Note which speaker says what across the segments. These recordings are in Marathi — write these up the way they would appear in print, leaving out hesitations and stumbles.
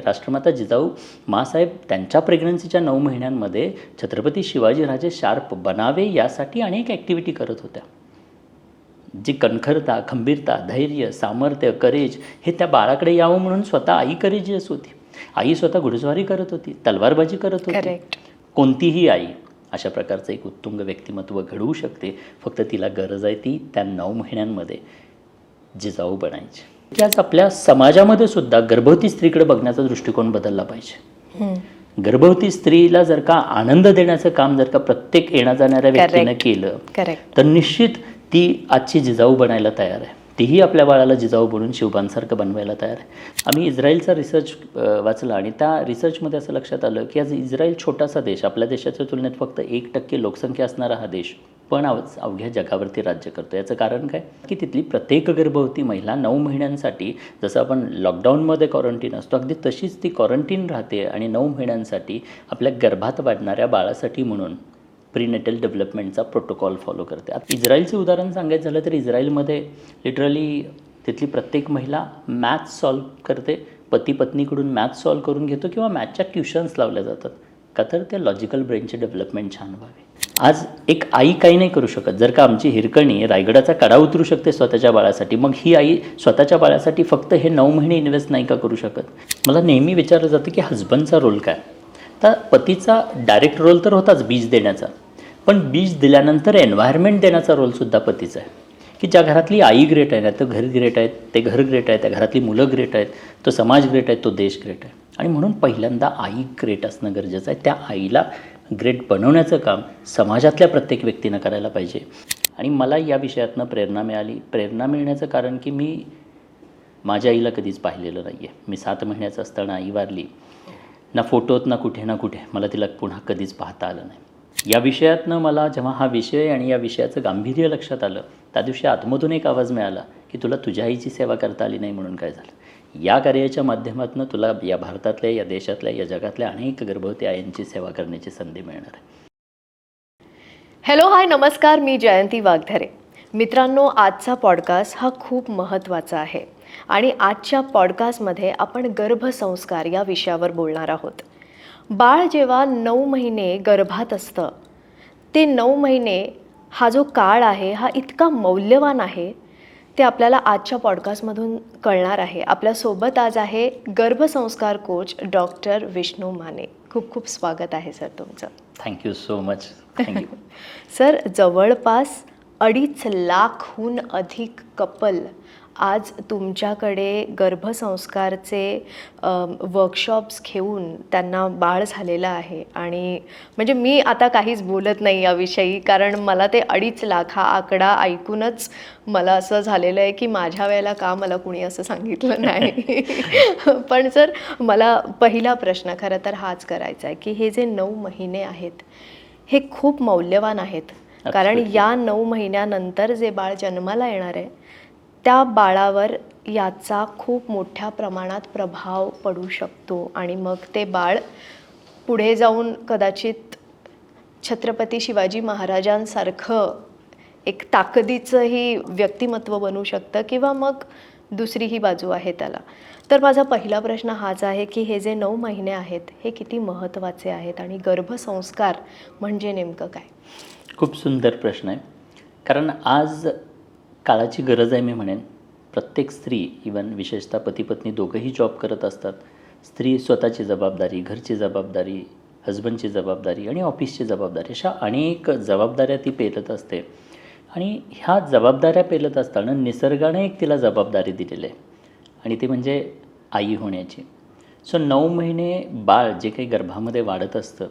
Speaker 1: राष्ट्रमाता जिजाऊ माँसाहेब त्यांच्या प्रेग्नन्सीच्या 9 महिन्यांमध्ये छत्रपती शिवाजीराजे शार्प बनावे यासाठी अनेक ॲक्टिव्हिटी करत होत्या. जी कणखरता, खंबीरता, धैर्य, सामर्थ्य, करेज हे त्या बाळाकडे यावं म्हणून स्वतः आई करेजियस होती. आई स्वतः घुडसवारी करत होती, तलवारबाजी करत होती.
Speaker 2: करेक्ट.
Speaker 1: कोणतीही आई अशा प्रकारचं एक उत्तुंग व्यक्तिमत्व घडवू शकते, फक्त तिला गरज आहे ती त्या 9 महिन्यांमध्ये जिजाऊ बनायची. की आज आपल्या समाजामध्ये सुद्धा गर्भवती स्त्रीकडे बघण्याचा दृष्टिकोन बदलला पाहिजे. गर्भवती स्त्रीला जर का आनंद देण्याचं काम जर का प्रत्येक येण्या जाणाऱ्या व्यक्तीनं केलं तर निश्चित ती आजची जिजाऊ बनायला तयार आहे. तीही आपल्या बाळाला जिजाऊ बनून शिवबांसारखं बनवायला तयार आहे. आम्ही इस्रायलचा रिसर्च वाचला आणि त्या रिसर्चमध्ये असं लक्षात आलं की आज इस्रायल छोटासा देश, आपल्या देशाच्या तुलनेत फक्त 1% लोकसंख्या असणारा हा देश, पण अवघ्या जगावरती राज्य करतो. याचं कारण काय की तिथली प्रत्येक गर्भवती महिला 9 महिन्यांसाठी, जसं आपण लॉकडाऊनमध्ये क्वारंटीन असतो अगदी तशीच ती क्वारंटीन राहते आणि 9 महिन्यांसाठी आपल्या गर्भात वाढणाऱ्या बाळासाठी म्हणून प्रीनेटल डेव्हलपमेंटचा प्रोटोकॉल फॉलो करते. आता इस्रायलचे उदाहरण सांगायचं झालं तर इस्रायलमध्ये लिटरली तिथली प्रत्येक महिला मॅथ्स सॉल्व करते, पती पत्नीकडून मॅथ्स सॉल्व करून घेतो किंवा मॅथ्सच्या ट्युशन्स लावल्या जातात. का तर त्या लॉजिकल ब्रेनचे डेव्हलपमेंट छान व्हावे. आज एक आई काही नाही करू शकत. जर का आमची हिरकणी रायगडाचा कडा उतरू शकते स्वतःच्या बाळासाठी, मग ही आई स्वतःच्या बाळासाठी फक्त हे 9 महिने इन्व्हेस्ट नाही का करू शकत? मला नेहमी विचारलं जातं की हजबंडचा रोल काय? तर पतीचा डायरेक्ट रोल तर होताच बीज देण्याचा, पण बीज दिल्यानंतर एन्व्हायरमेंट देण्याचा रोलसुद्धा पतीचा आहे. की ज्या घरातली आई ग्रेट आहे ना, तर घर ग्रेट आहे, ते घर ग्रेट आहे, त्या घरातली मुलं ग्रेट आहेत, तो समाज ग्रेट आहे, तो देश ग्रेट आहे. आणि म्हणून पहिल्यांदा आई ग्रेट असणं गरजेचं आहे. त्या आईला ग्रेट बनवण्याचं काम समाजातल्या प्रत्येक व्यक्तीनं करायला पाहिजे. आणि मला या विषयातनं प्रेरणा मिळाली. प्रेरणा मिळण्याचं कारण की मी माझ्या आईला कधीच पाहिलेलं नाही आहे. मी 7 महिन्याचं असताना आई वारली. ना फोटोत ना कुठे मला तिला पुन्हा कधीच पाहता आलं नाही. या विषयातनं मला जेव्हा हा विषय आणि या विषयाचं गांभीर्य लक्षात आलं, त्या दिवशी आतमधून एक आवाज मिळाला की तुला तुझ्या आईची सेवा करता आली नाही म्हणून काय झालं. या कार्याच्या माध्यमातून तुला या भारतातल्या, या देशातल्या, या जगातल्या अनेक गर्भवती आईंची सेवा करण्याची संधी मिळणार आहे.
Speaker 2: हॅलो, हाय, नमस्कार. मी जयंती वाघधरे. मित्रांनो, आजचा पॉडकास्ट हा खूप महत्त्वाचा आहे आणि आजच्या पॉडकास्टमध्ये आपण गर्भसंस्कार या विषयावर बोलणार आहोत. बाळ जेव्हा 9 महिने गर्भात असतं, ते 9 महिने हा जो काळ आहे हा इतका मौल्यवान आहे, ते आपल्याला आजच्या पॉडकास्टमधून कळणार आहे. आपल्यासोबत आज आहे गर्भसंस्कार कोच डॉक्टर विष्णू माने. खूप खूप स्वागत आहे सर तुमचं.
Speaker 1: Thank you so much. Thank you.
Speaker 2: Sir, जवळपास 2.5 लाखहून अधिक कपल आज तुमच्याकडे गर्भसंस्कारचे वर्कशॉप्स घेऊन त्यांना बाळ झालेलं आहे. आणि म्हणजे मी आता काहीच बोलत नाही याविषयी, कारण मला ते 2.5 लाख हा आकडा ऐकूनच मला असं झालेलं आहे की माझ्या वेळेला का मला कुणी असं सांगितलं नाही. पण सर, मला पहिला प्रश्न खरं तर हाच करायचा आहे की हे जे 9 महिने आहेत हे खूप मौल्यवान आहेत. कारण या 9 महिन्यानंतर जे बाळ जन्माला येणार आहे त्या बाळावर याचा खूप मोठ्या प्रमाणात प्रभाव पडू शकतो आणि मग ते बाळ पुढे जाऊन कदाचित छत्रपती शिवाजी महाराजांसारखं एक ताकदीचंही व्यक्तिमत्व बनू शकतं किंवा मग दुसरीही बाजू आहे त्याला. तर माझा पहिला प्रश्न हाच आहे की हे जे 9 महिने आहेत हे किती महत्त्वाचे आहेत आणि गर्भसंस्कार म्हणजे नेमकं काय?
Speaker 1: खूप सुंदर प्रश्न आहे. कारण आज काळाची गरज आहे. मी म्हणेन प्रत्येक स्त्री, इवन विशेषतः पती पत्नी दोघंही जॉब करत असतात. स्त्री स्वतःची जबाबदारी, घरची जबाबदारी, हजबंडची जबाबदारी आणि ऑफिसची जबाबदारी, अशा अनेक जबाबदाऱ्या ती पेलत असते. आणि ह्या जबाबदाऱ्या पेलत असताना निसर्गाने एक तिला जबाबदारी दिलेली आहे आणि ती म्हणजे आई होण्याची. सो 9 महिने बाळ जे काही गर्भामध्ये वाढत असतं,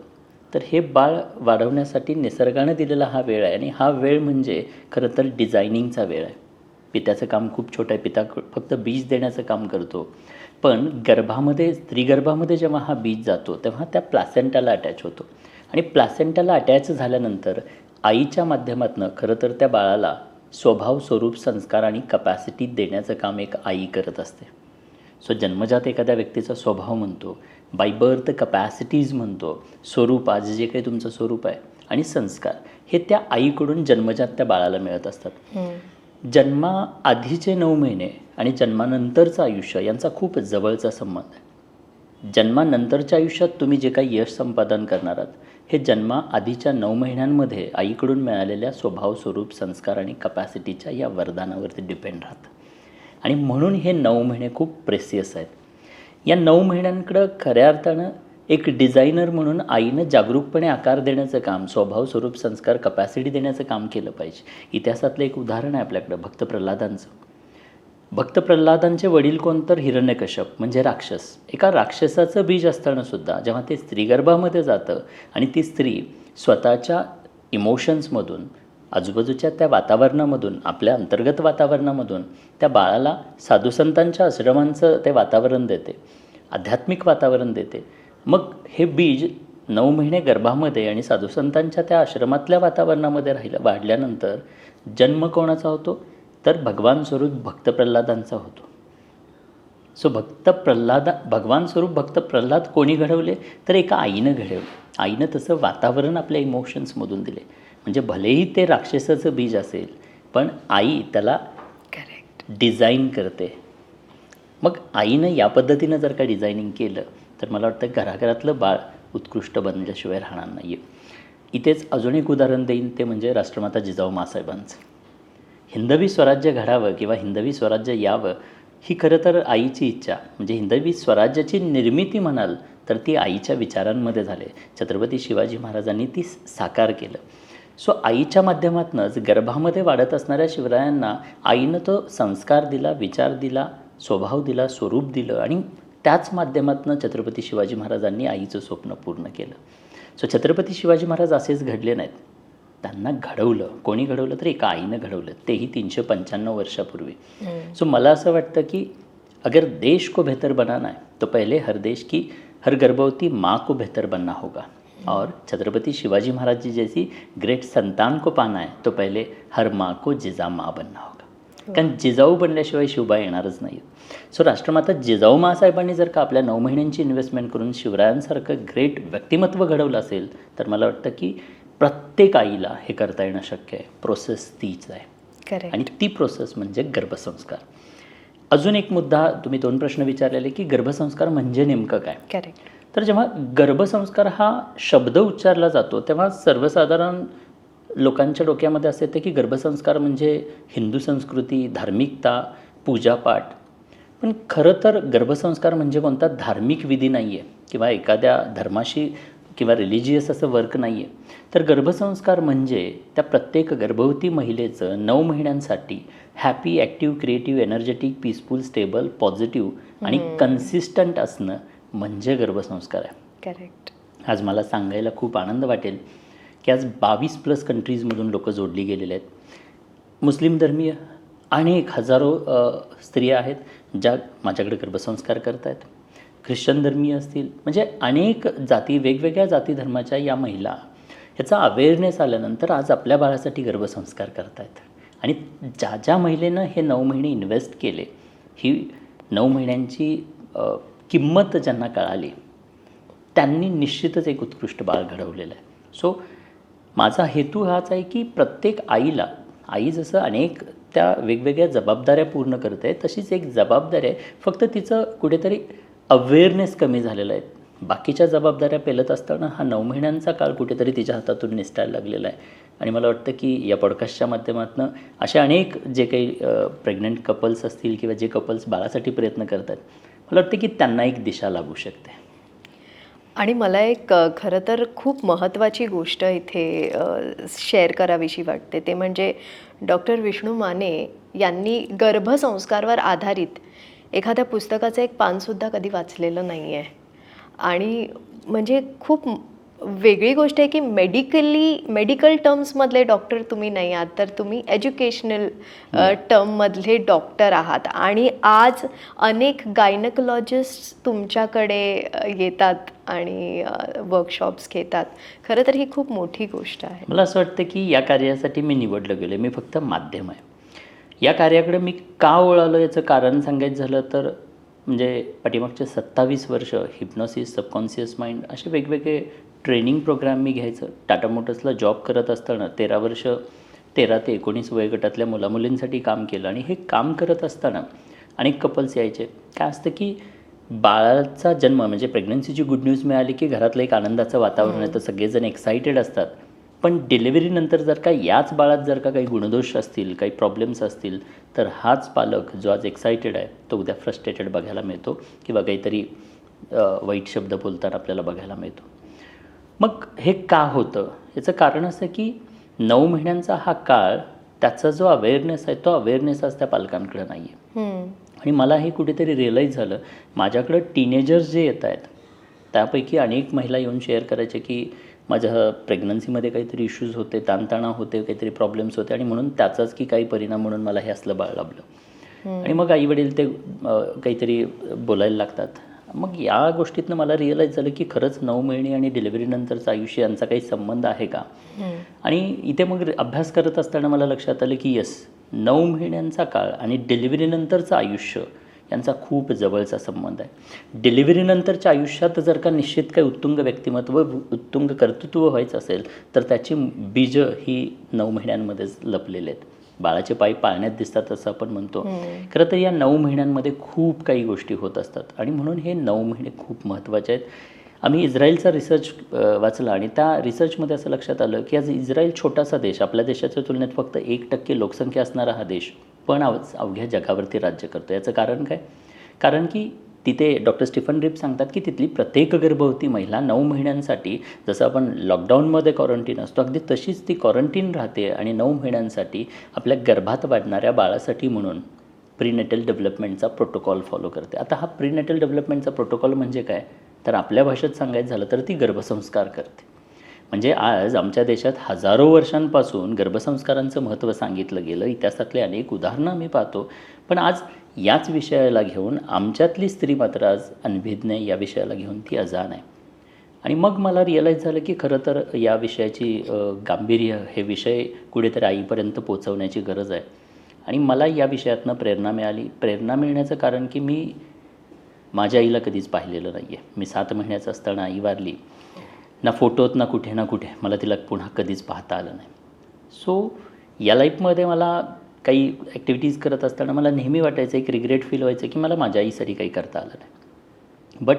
Speaker 1: तर हे बाळ वाढवण्यासाठी निसर्गाने दिलेला हा वेळ आहे. आणि हा वेळ म्हणजे खरं तर डिझायनिंगचा वेळ आहे. पित्याचं काम खूप छोटं आहे. पिता फक्त बीज देण्याचं काम करतो. पण गर्भामध्ये, स्त्री गर्भामध्ये जेव्हा हा बीज जातो तेव्हा त्या प्लॅसेंटाला अटॅच होतो आणि प्लॅसेंटाला अटॅच झाल्यानंतर आईच्या माध्यमातून खरं तर त्या बाळाला स्वभाव, स्वरूप, संस्कार आणि कपॅसिटी देण्याचं काम एक आई करत असते. सो जन्मजात एखाद्या व्यक्तीचा स्वभाव म्हणतो, बाय बर्थ कपॅसिटीज म्हणतो, स्वरूप, आज जे काही तुमचं स्वरूप आहे, आणि संस्कार हे त्या आईकडून जन्मजात त्या बाळाला मिळत असतात. जन्माआधीचे 9 महिने आणि जन्मानंतरचं आयुष्य यांचा खूप जवळचा संबंध आहे. जन्मानंतरच्या आयुष्यात तुम्ही जे काही यश संपादन करणार आहात हे जन्माआधीच्या 9 महिन्यांमध्ये आईकडून मिळालेल्या स्वभाव, स्वरूप, संस्कार आणि कपॅसिटीच्या या वरदानावरती डिपेंड राहतं. आणि म्हणून हे 9 महिने खूप प्रेसियस आहेत. या 9 महिन्यांकडं खऱ्या अर्थानं एक डिझायनर म्हणून आईनं जागरूकपणे आकार देण्याचं काम, स्वभाव, स्वरूप, संस्कार, कपॅसिटी देण्याचं काम केलं पाहिजे. इतिहासातलं एक उदाहरण आहे आपल्याकडं भक्त प्रल्हादांचं. भक्त प्रल्हादांचे वडील कोण तर हिरण्यकश्यप म्हणजे राक्षस. एका राक्षसाचं बीज असताना सुद्धा जेव्हा ते स्त्रीगर्भामध्ये जातं आणि ती स्त्री स्वतःच्या इमोशन्समधून, आजूबाजूच्या त्या वातावरणामधून, आपल्या अंतर्गत वातावरणामधून त्या बाळाला साधुसंतांच्या आश्रमांचं ते वातावरण देते, आध्यात्मिक वातावरण देते. मग हे बीज 9 महिने गर्भामध्ये आणि साधुसंतांच्या त्या आश्रमातल्या वातावरणामध्ये वाढल्यानंतर जन्म कोणाचा होतो तर भगवान स्वरूप भक्त प्रल्हादांचा होतो. सो भगवान स्वरूप भक्त प्रल्हाद कोणी घडवले तर एका आईनं घडवले. आईनं तसं वातावरण आपल्या इमोशन्समधून दिले. म्हणजे भलेही ते राक्षसाचं बीज असेल पण आई त्याला डिझाईन करते. मग आईनं या पद्धतीनं जर का डिझायनिंग केलं तर मला वाटतं घराघरातलं बाळ उत्कृष्ट बनल्याशिवाय राहणार नाही आहे. इथेच अजून एक उदाहरण देईन ते म्हणजे राष्ट्रमाता जिजाऊ माँसाहेबांचं. हिंदवी स्वराज्य घडावं किंवा हिंदवी स्वराज्य यावं ही खरं तर आईची इच्छा. म्हणजे हिंदवी स्वराज्याची निर्मिती म्हणाल तर ती आईच्या विचारांमध्ये झाले. छत्रपती शिवाजी महाराजांनी ती साकार केलं. सो आईच्या माध्यमातूनच गर्भामध्ये वाढत असणाऱ्या शिवरायांना आईनं तो संस्कार दिला, विचार दिला, स्वभाव दिला, स्वरूप दिलं आणि त्याच माध्यमातून छत्रपती शिवाजी महाराजांनी आईचं स्वप्न पूर्ण केलं. सो छत्रपती शिवाजी महाराज असेच घडले नाहीत. त्यांना घडवलं. कोणी घडवलं तर एका आईनं घडवलं, तेही 395 वर्षापूर्वी. सो मला असं वाटतं की अगर देश को बेहतर बनाना है तो पहले हर गर्भवती माँ को बेहतर बनना होगा. और छत्रपति शिवाजी महाराज जी जैसी ग्रेट संतान को पाना है तो पहले हर माँ को जिजा माँ बनना होगा. कारण जिजाऊ बनल्याशिवाय शिवबा येणारच नाही. सो राष्ट्रमाता जिजाऊ माँसाहेबांनी जर का आपल्या 9 महिन्यांची इन्व्हेस्टमेंट करून शिवरायांसारखं ग्रेट व्यक्तिमत्व घडवलं असेल तर मला वाटतं की प्रत्येक आईला हे करता येणं शक्य आहे. प्रोसेस तीच आहे आणि ती प्रोसेस म्हणजे गर्भसंस्कार. अजून एक मुद्दा, तुम्ही 2 प्रश्न विचारलेले की गर्भसंस्कार म्हणजे नेमकं काय. तर जेव्हा गर्भसंस्कार हा शब्द उच्चारला जातो तेव्हा सर्वसाधारण लोकांच्या डोक्यामध्ये असे येते की गर्भसंस्कार म्हणजे हिंदू संस्कृती, धार्मिकता, पूजापाठ. पण खरं तर गर्भसंस्कार म्हणजे कोणता धार्मिक विधी नाही आहे किंवा एखाद्या धर्माशी किंवा रिलिजियस असं वर्क नाही आहे. तर गर्भसंस्कार म्हणजे त्या प्रत्येक गर्भवती महिलेचं 9 महिन्यांसाठी happy, active, creative, energetic, peaceful, stable, positive आणि कन्सिस्टंट असणं म्हणजे गर्भसंस्कार आहे.
Speaker 2: करेक्ट.
Speaker 1: आज मला सांगायला खूप आनंद वाटेल की आज 22+ कंट्रीजमधून लोक जोडली गेलेले आहेत. मुस्लिम धर्मीय अनेक हजारो स्त्रिया आहेत ज्या माझ्याकडे गर्भसंस्कार करत आहेत. ख्रिश्चन धर्मीय असतील, म्हणजे अनेक जाती, वेगवेगळ्या जाती धर्माच्या या महिला याचा अवेअरनेस आल्यानंतर आज आपल्या बाळासाठी गर्भसंस्कार करत आहेत. आणि ज्या महिलेनं हे 9 महिने इन्व्हेस्ट केले, ही 9 महिन्यांची किंमत ज्यांना कळाली त्यांनी निश्चितच एक उत्कृष्ट बाळ घडवलेलं आहे. सो माझा हेतू हाच आहे की प्रत्येक आईला, आई जसं अनेक त्या वेगवेगळ्या जबाबदाऱ्या पूर्ण करते तशीच एक जबाबदारी आहे, फक्त तिचं कुठेतरी अवेअरनेस कमी झालेला आहे. बाकीच्या जबाबदाऱ्या पेलत असताना हा 9 महिन्यांचा काळ कुठेतरी तिच्या हातातून निसटायला लागलेला आहे. आणि मला वाटतं की या पॉडकास्टच्या माध्यमातून अशा अनेक जे काही प्रेग्नंट कपल्स असतील किंवा जे कपल्स बाळासाठी प्रयत्न करतात, मला वाटतं की त्यांना एक दिशा लागू शकते.
Speaker 2: आणि मला एक खरं तर खूप महत्त्वाची गोष्ट इथे शेअर करावीशी वाटते, ते म्हणजे डॉक्टर विष्णू माने यांनी गर्भसंस्कारवर आधारित एखाद्या पुस्तकाचं एक पानसुद्धा कधी वाचलेलं नाही आहे. आणि म्हणजे खूप वेगळी गोष्ट आहे की मेडिकल टर्म्समधले डॉक्टर तुम्ही नाही आहात, तर तुम्ही एज्युकेशनल टर्ममधले डॉक्टर आहात. आणि आज अनेक गायनकोलॉजिस्ट तुमच्याकडे येतात आणि वर्कशॉप्स घेतात. खरं तर ही खूप मोठी गोष्ट आहे.
Speaker 1: मला असं वाटतं की या कार्यासाठी मी निवडलं गेलं, मी फक्त माध्यम आहे. या कार्याकडे मी का वळालो याचं कारण सांगायचं झालं तर म्हणजे पाठीमागचे 27 वर्ष हिप्नॉसिस, सबकॉन्शियस माइंड असे वेगवेगळे ट्रेनिंग प्रोग्राम मी घ्यायचं. टाटा मोटर्सला जॉब करत असताना 13 वर्ष 13 ते 19 वयोगटातल्या मुलामुलींसाठी काम केलं. आणि हे काम करत असताना अनेक कपल्स यायचे. काय असतं की बाळाचा जन्म म्हणजे प्रेग्नन्सीची गुड न्यूज मिळाली की घरातलं एक आनंदाचं वातावरण आहे, तर सगळेजण एक्सायटेड असतात. पण डिलिव्हरीनंतर जर का याच बाळात जर का काही गुणदोष असतील, काही प्रॉब्लेम्स असतील, तर हाच पालक जो आज एक्सायटेड आहे तो उद्या फ्रस्ट्रेटेड बघायला मिळतो किंवा काहीतरी वाईट शब्द बोलताना आपल्याला बघायला मिळतो. मग हे का होतं? याचं कारण असं की 9 महिन्यांचा हा काळ, त्याचा जो अवेअरनेस आहे तो अवेअरनेस आज त्या पालकांकडे नाही आहे. आणि मला हे कुठेतरी रिअलाईज झालं, माझ्याकडं टीनेजर्स जे येत आहेत त्यापैकी अनेक महिला येऊन शेअर करायचे की माझ्या प्रेग्नन्सीमध्ये काहीतरी इश्यूज होते, ताणतणाव होते, काहीतरी प्रॉब्लेम्स होते आणि म्हणून त्याचाच की काही परिणाम म्हणून मला हे असलं बाळ लाभलं. आणि मग आईवडील ते काहीतरी बोलायला लागतात. मग या गोष्टीतनं मला रिअलाईज झालं की खरंच 9 महिने आणि डिलिव्हरीनंतरचं आयुष्य यांचा काही संबंध आहे का. आणि इथे मग अभ्यास करत असताना मला लक्षात आलं की येस, 9 महिन्यांचा काळ आणि डिलिव्हरीनंतरचं आयुष्य यांचा खूप जवळचा संबंध आहे. डिलिव्हरीनंतरच्या आयुष्यात जर का निश्चित काही उत्तुंग व्यक्तिमत्व, उत्तुंग कर्तृत्व व्हायचं असेल तर त्याची बीजं ही 9 महिन्यांमध्येच लपलेले आहेत. बाळाचे पाय पाळण्यात दिसतात असं आपण म्हणतो. खरं तर या 9 महिन्यांमध्ये खूप काही गोष्टी होत असतात आणि म्हणून हे 9 महिने खूप महत्त्वाचे आहेत. आम्ही इस्रायलचा रिसर्च वाचला आणि त्या रिसर्चमध्ये असं लक्षात आलं की आज इस्रायल छोटासा देश, आपल्या देशाच्या तुलनेत फक्त 1% लोकसंख्या असणारा हा देश, पण अवघ्या जगावरती राज्य करतो. याचं कारण काय? कारण की तिथे डॉक्टर स्टीफन रिप सांगतात की तिथली प्रत्येक गर्भवती महिला 9 महिन्यांसाठी, जसं आपण लॉकडाऊनमध्ये क्वारंटीन असतो अगदी तशीच ती क्वारंटीन राहते आणि 9 महिन्यांसाठी आपल्या गर्भात वाढणाऱ्या बाळासाठी म्हणून प्रीनेटल डेव्हलपमेंटचा प्रोटोकॉल फॉलो करते. आता हा प्रीनेटल डेव्हलपमेंटचा प्रोटोकॉल म्हणजे काय? तर आपल्या भाषेत सांगायचं झालं तर ती गर्भसंस्कार करते. म्हणजे आज आमच्या देशात हजारो वर्षांपासून गर्भसंस्कारांचं महत्त्व सांगितलं गेलं. इतिहासातले अनेक उदाहरणं आम्ही पाहतो. पण आज याच विषयाला घेऊन आमच्यातली स्त्री मात्र आज अनभिज्ञ, या विषयाला घेऊन ती अजाण आहे. आणि मग मला रिअलाईज झालं की खरं तर या विषयाची गांभीर्य, हे विषय कुठेतरी आईपर्यंत पोचवण्याची गरज आहे. आणि मला या विषयातनं प्रेरणा मिळाली. प्रेरणा मिळण्याचं कारण की मी माझ्या आईला कधीच पाहिलेलं नाही आहे. मी 7 महिन्याचं असताना आई वारली. ना फोटोत ना कुठे मला तिला पुन्हा कधीच पाहता आलं नाही. सो या लाईफमध्ये मला काही ॲक्टिव्हिटीज करत असताना मला नेहमी वाटायचं, एक रिग्रेट फील व्हायचं की मला माझ्या आईसाठी काही करता आलं नाही. बट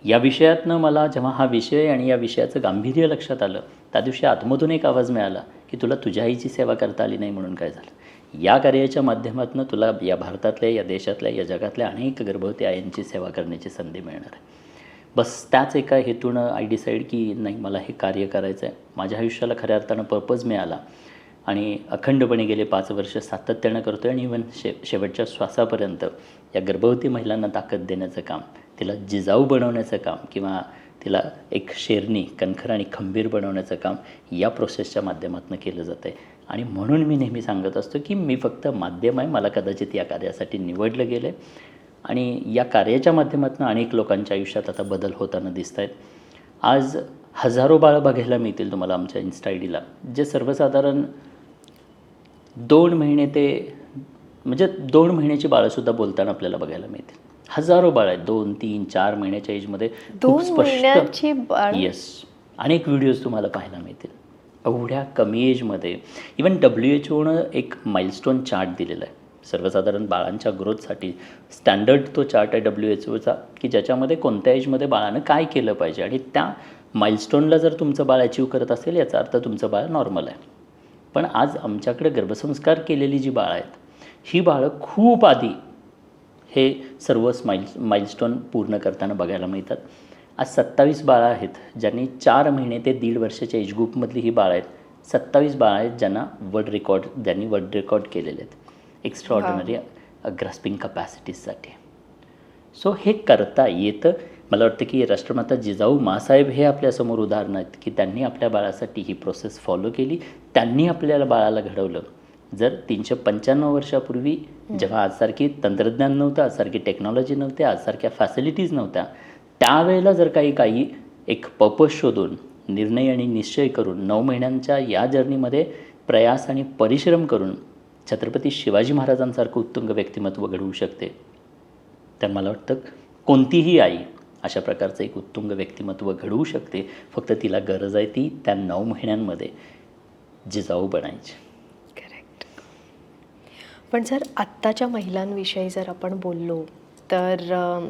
Speaker 1: या विषयातनं मला जेव्हा हा विषय आणि या विषयाचं गांभीर्य लक्षात आलं, त्या दिवशी आतमधून एक आवाज मिळाला की तुला तुझ्या आईची सेवा करता आली नाही म्हणून काय झालं. या कार्याच्या माध्यमातून तुला या भारतातल्या, या देशातल्या, या जगातल्या अनेक गर्भवती आईंची सेवा करण्याची संधी मिळणार आहे. बस त्याच एका हेतूनं आय डिसाईड की नाही, मला हे कार्य करायचं आहे. माझ्या आयुष्याला खऱ्या अर्थानं पर्पज मिळाला आणि अखंडपणे गेले 5 वर्ष सातत्यानं करतो आहे. आणि इव्हन शेवटच्या श्वासापर्यंत या गर्भवती महिलांना ताकद देण्याचं काम, तिला जिजाऊ बनवण्याचं काम किंवा तिला एक शेरणी, कणखर आणि खंबीर बनवण्याचं काम या प्रोसेसच्या माध्यमातून केलं जातं आहे. आणि म्हणून मी नेहमी सांगत असतो की मी फक्त माध्यम आहे. मला कदाचित या कार्यासाठी निवडलं गेलं आहे आणि या कार्याच्या माध्यमातून अनेक लोकांच्या आयुष्यात आता बदल होताना दिसत आहेत. आज हजारो बाळं बघायला मिळतील तुम्हाला आमच्या इन्स्टा आय डीला, जे सर्वसाधारण 2 महिने ते म्हणजे 2 महिन्याची बाळंसुद्धा बोलताना आपल्याला बघायला मिळतील. हजारो बाळं आहेत 2, 3, 4 महिन्याच्या एजमध्ये.
Speaker 2: 2 महिन्याची बाळ.
Speaker 1: येस, अनेक व्हिडिओज तुम्हाला पाहायला मिळतील. एवढ्या कमी एजमध्ये इवन WHO एक माइलस्टोन चार्ट दिलेला आहे सर्वसाधारण बाळांच्या ग्रोथसाठी. स्टँडर्ड तो चार्ट आहे WHOचा की ज्याच्यामध्ये कोणत्या एजमध्ये बाळानं काय केलं पाहिजे आणि त्या माइलस्टोनला जर तुमचं बाळ अचीव करत असेल याचा अर्थ तुमचं बाळ नॉर्मल आहे. पण आज आमच्याकडे गर्भसंस्कार केलेली जी बाळं आहेत, ही बाळं खूप आधी हे सर्व माइलस्टोन पूर्ण करताना बघायला मिळतात. आज 27 बाळं आहेत ज्यांनी 4 महिने ते 1.5 वर्षाच्या एज ग्रुपमधली ही बाळं आहेत. 27 बाळं आहेत ज्यांनी वर्ल्ड रेकॉर्ड केलेले आहेत एक्स्ट्राऑर्डिनरी ग्रास्पिंग कपॅसिटीजसाठी. सो हे करता येतं. मला वाटतं की राष्ट्रमाता जिजाऊ माँसाहेब हे आपल्यासमोर उदाहरण आहेत की त्यांनी आपल्या बाळासाठी ही प्रोसेस फॉलो केली. त्यांनी आपल्याला बाळाला घडवलं. जर 395 वर्षापूर्वी जेव्हा आजसारखी तंत्रज्ञान नव्हतं, आजसारखी टेक्नॉलॉजी नव्हते, आजसारख्या फॅसिलिटीज नव्हत्या, त्यावेळेला जर काही एक पर्पज शोधून, निर्णय आणि निश्चय करून 9 महिन्यांच्या या जर्नीमध्ये प्रयास आणि परिश्रम करून छत्रपती शिवाजी महाराजांसारखं उत्तुंग व्यक्तिमत्व घडवू शकते, तर मला वाटतं कोणतीही आई अशा प्रकारचं एक उत्तुंग व्यक्तिमत्व घडवू शकते. फक्त तिला गरज आहे ती त्या 9 महिन्यांमध्ये जिजाऊ बनायची.
Speaker 2: करेक्ट. पण सर, आत्ताच्या महिलांविषयी जर आपण बोललो तर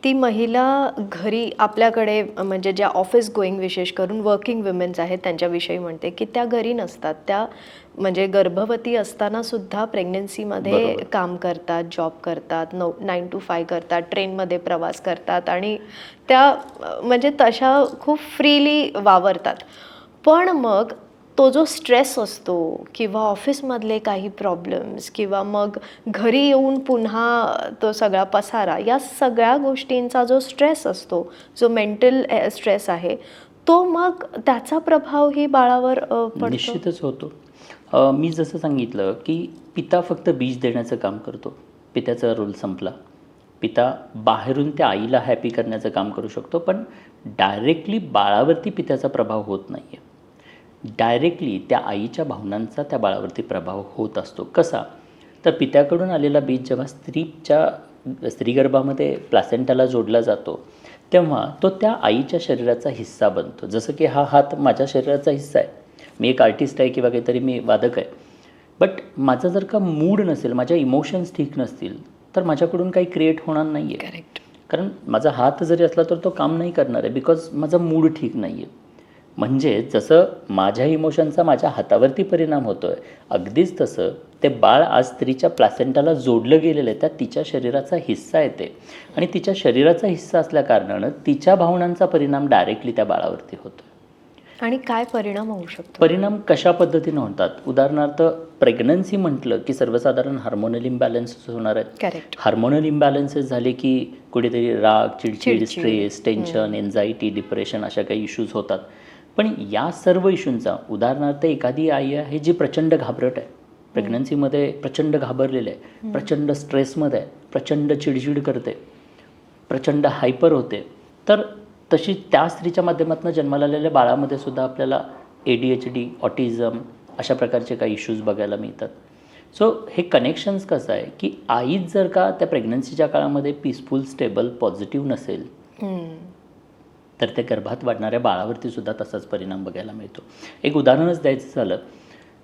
Speaker 2: ती महिला घरी आपल्याकडे म्हणजे ज्या ऑफिस गोईंग विशेष करून वर्किंग वुमेन्स आहेत त्यांच्याविषयी म्हणते की त्या घरी नसतात, त्या म्हणजे गर्भवती असताना सुद्धा प्रेग्नन्सीमध्ये
Speaker 1: बरोबर.
Speaker 2: काम करतात, जॉब करतात, 9 to 5 करतात, ट्रेनमध्ये प्रवास करतात आणि त्या म्हणजे तशा खूप फ्रीली वावरतात. पण मग तो जो स्ट्रेस असतो किंवा ऑफिसमधले काही प्रॉब्लेम्स किंवा मग घरी येऊन पुन्हा तो सगळा पसारा, या सगळ्या गोष्टींचा जो स्ट्रेस असतो, जो मेंटल स्ट्रेस आहे, तो मग त्याचा प्रभाव ही बाळावर पडतो.
Speaker 1: निश्चितच होतो. मी जसं सांगितलं की पिता फक्त बीज देण्याचं काम करतो, पित्याचा रोल संपला. पिता बाहेरून त्या आईला हॅपी करण्याचं काम करू शकतो, पण डायरेक्टली बाळावरती पित्याचा प्रभाव होत नाही आहे. डायरेक्टली त्या आईच्या भावनांचा त्या बाळावरती प्रभाव होत असतो. कसा? तर पित्याकडून आलेला बीज जेव्हा स्त्रीगर्भामध्ये प्लासेंटाला जोडला जातो, तेव्हा तो त्या आईच्या शरीराचा हिस्सा बनतो. जसं की हा हात माझ्या शरीराचा हिस्सा आहे, मी एक आर्टिस्ट आहे किंवा काहीतरी मी वादक आहे, बट माझा जर का मूड नसेल, माझ्या इमोशन्स ठीक नसतील, तर माझ्याकडून काही क्रिएट होणार नाही आहे.
Speaker 2: करेक्ट.
Speaker 1: कारण माझा हात जरी असला तर तो काम नाही करणार आहे, बिकॉज माझा मूड ठीक नाही आहे. म्हणजे जसं माझ्या इमोशनचा माझ्या हातावरती परिणाम होतो आहे, अगदीच तसं ते बाळ आज स्त्रीच्या प्लासेंटाला जोडलं गेलेलं आहे, त्या तिच्या शरीराचा हिस्सा आहे ते, आणि तिच्या शरीराचा हिस्सा असल्याकारणानं तिच्या भावनांचा परिणाम डायरेक्टली त्या बाळावरती होतो.
Speaker 2: आणि काय परिणाम होऊ शकतो?
Speaker 1: परिणाम कशा पद्धतीने होतात? उदाहरणार्थ प्रेग्नन्सी म्हटलं की सर्वसाधारण हार्मोनल इम्बॅलन्सेस होणार आहेत.
Speaker 2: करेक्ट.
Speaker 1: हार्मोनल इम्बॅलन्सेस झाले की कुठेतरी राग, चिडचिड,
Speaker 2: चिडचिड.
Speaker 1: स्ट्रेस, टेन्शन, एन्झायटी, डिप्रेशन अशा काही इश्यूज होतात. पण या सर्व इश्यूंचा, उदाहरणार्थ एखादी आई आहे जी प्रचंड घाबरट आहे, प्रेग्नन्सीमध्ये प्रचंड घाबरलेलं आहे, प्रचंड स्ट्रेसमध्ये आहे, प्रचंड चिडचिड करते, प्रचंड हायपर होते, तर तशी त्या स्त्रीच्या माध्यमातून जन्माला आलेल्या बाळामध्ये सुद्धा आपल्याला ADHD, ऑटिझम अशा प्रकारचे काही इश्यूज बघायला मिळतात. सो हे कनेक्शन्स कसं आहे की आईच जर का त्या प्रेग्नन्सीच्या काळामध्ये पीसफुल, स्टेबल, पॉझिटिव्ह नसेल, तर त्या गर्भात वाढणाऱ्या बाळावरती सुद्धा तसाच परिणाम बघायला मिळतो. एक उदाहरणच द्यायचं झालं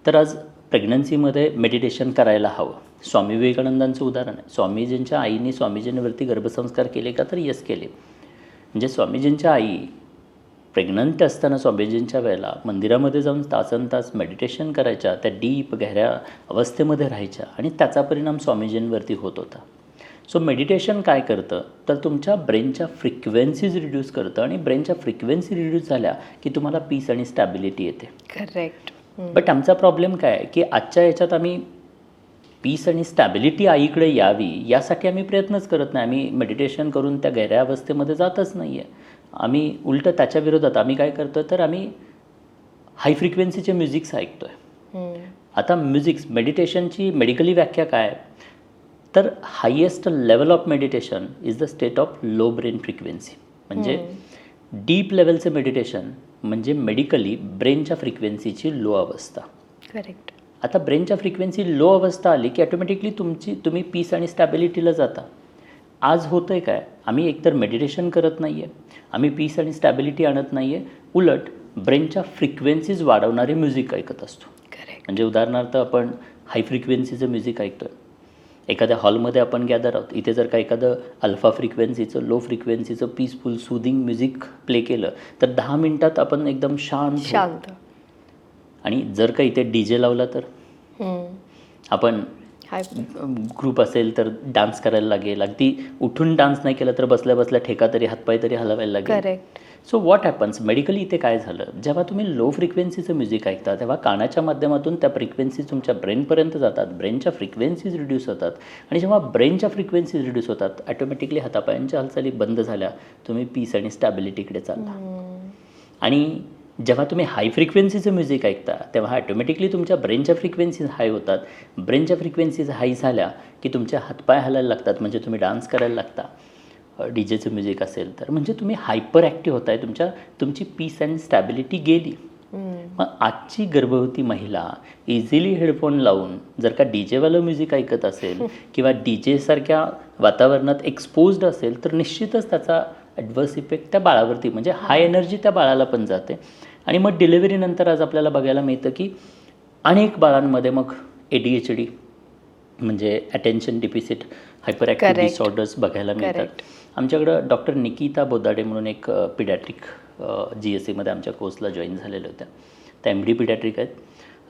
Speaker 1: तर आज प्रेग्नन्सीमध्ये मेडिटेशन करायला हवं. स्वामी विवेकानंदांचं उदाहरण आहे. स्वामीजींच्या आईने स्वामीजींवरती गर्भसंस्कार केले का? तर यस, केले. म्हणजे स्वामीजींच्या आई प्रेग्नंट असताना स्वामीजींच्या वेळेला मंदिरामध्ये जाऊन तासनतास मेडिटेशन करायच्या, त्या डीप गहऱ्या अवस्थेमध्ये राहायच्या, आणि त्याचा परिणाम स्वामीजींवरती होत होता. सो मेडिटेशन काय करतं तर तुमच्या ब्रेनच्या फ्रिक्वेन्सीज रिड्यूस करतं, आणि ब्रेनच्या फ्रिक्वेन्सी रिड्यूस झाल्या की तुम्हाला पीस आणि स्टॅबिलिटी येते.
Speaker 2: करेक्ट.
Speaker 1: बट आमचा प्रॉब्लेम काय आहे की आजच्या याच्यात आम्ही पीस आणि स्टॅबिलिटी आईकडे यावी यासाठी आम्ही प्रयत्नच करत नाही. आम्ही मेडिटेशन करून त्या गैऱ्या अवस्थेमध्ये जातच नाही आहे. आम्ही उलटं त्याच्या विरोधात आम्ही काय करतो तर आम्ही हाय फ्रिक्वेन्सीचे म्युझिक्स ऐकतो आहे. आता म्युझिक्स, मेडिटेशनची मेडिकली व्याख्या काय आहे तर highest level of meditation is the state of low brain frequency. म्हणजे डीप लेवलचं मेडिटेशन म्हणजे मेडिकली ब्रेनच्या फ्रिक्वेन्सीची लो अवस्था.
Speaker 2: करेक्ट.
Speaker 1: आता ब्रेनच्या फ्रिक्वेन्सी लो अवस्था आली की ॲटोमॅटिकली तुम्ही पीस आणि स्टॅबिलिटीला जाता. आज होतं आहे काय, आम्ही एकतर मेडिटेशन करत नाही आहे, आम्ही पीस आणि स्टॅबिलिटी आणत नाही आहे, उलट ब्रेनच्या फ्रिक्वेन्सीज वाढवणारे म्युझिक ऐकत असतो.
Speaker 2: करेक्ट.
Speaker 1: म्हणजे उदाहरणार्थ आपण हाय फ्रिक्वेन्सीचं म्युझिक ऐकतो आहे, एखाद्या हॉलमध्ये आपण गॅदर आहोत, इथे जर का एखादं अल्फा फ्रिक्वेन्सीचं, लो फ्रिक्वेन्सीचं पीसफुल सूदिंग म्युझिक प्ले केलं तर 10 मिनिटात आपण एकदम शांत. आणि जर का इथे DJ लावला तर आपण ग्रुप असेल तर डान्स करायला लागेल, अगदी उठून डान्स नाही केला तर बसल्या बसल्या ठेका तरी, हातपाय तरी हलवायला लागेल.
Speaker 2: Correct.
Speaker 1: So what happens medically इथे काय झालं, जेव्हा तुम्ही लो फ्रिक्वेन्सीचं म्युझिक ऐकता तेव्हा कानाच्या माध्यमातून त्या फ्रिक्वेन्सीज तुमच्या ब्रेनपर्यंत जातात, ब्रेनच्या फ्रिक्वेन्सीज रिड्यूस होतात, आणि जेव्हा ब्रेनच्या फ्रिक्वेन्सीज रिड्यूस होतात ॲटोमॅटिकली हातापायांच्या हालचाली बंद झाल्या, तुम्ही पीस आणि स्टॅबिलिटीकडे चालला. आणि जेव्हा तुम्ही हाय फ्रिक्वेन्सीचं म्युझिक ऐकता तेव्हा ॲटोमॅटिकली तुमच्या ब्रेनच्या फ्रिक्वेन्सीज हाय होतात. ब्रेनच्या फ्रिक्वेन्सीज हाय झाल्या की तुमचे हातपाय हलायला लागतात, म्हणजे तुम्ही डान्स करायला लागता. DJचं म्युझिक असेल तर म्हणजे तुम्ही हायपर ॲक्टिव्ह होताय, तुमची पीस अँड स्टॅबिलिटी गेली. मग आजची गर्भवती महिला इझिली हेडफोन लावून जर का DJवालं म्युझिक ऐकत असेल किंवा DJ सारख्या वातावरणात एक्सपोज्ड असेल तर निश्चितच त्याचा ॲडव्हर्स इफेक्ट त्या बाळावरती, म्हणजे हाय एनर्जी त्या बाळाला पण जाते. आणि मग डिलिव्हरीनंतर आज आपल्याला बघायला मिळतं की अनेक बाळांमध्ये मग ADHD म्हणजे attention deficit hyper active disorders बघायला मिळतात. आमच्याकडं डॉक्टर निकिता बोदाडे म्हणून एक पिडॅट्रिक GSCमध्ये आमच्या कोर्सला जॉईन झालेल्या होत्या. त्या MD पिडॅट्रिक आहेत.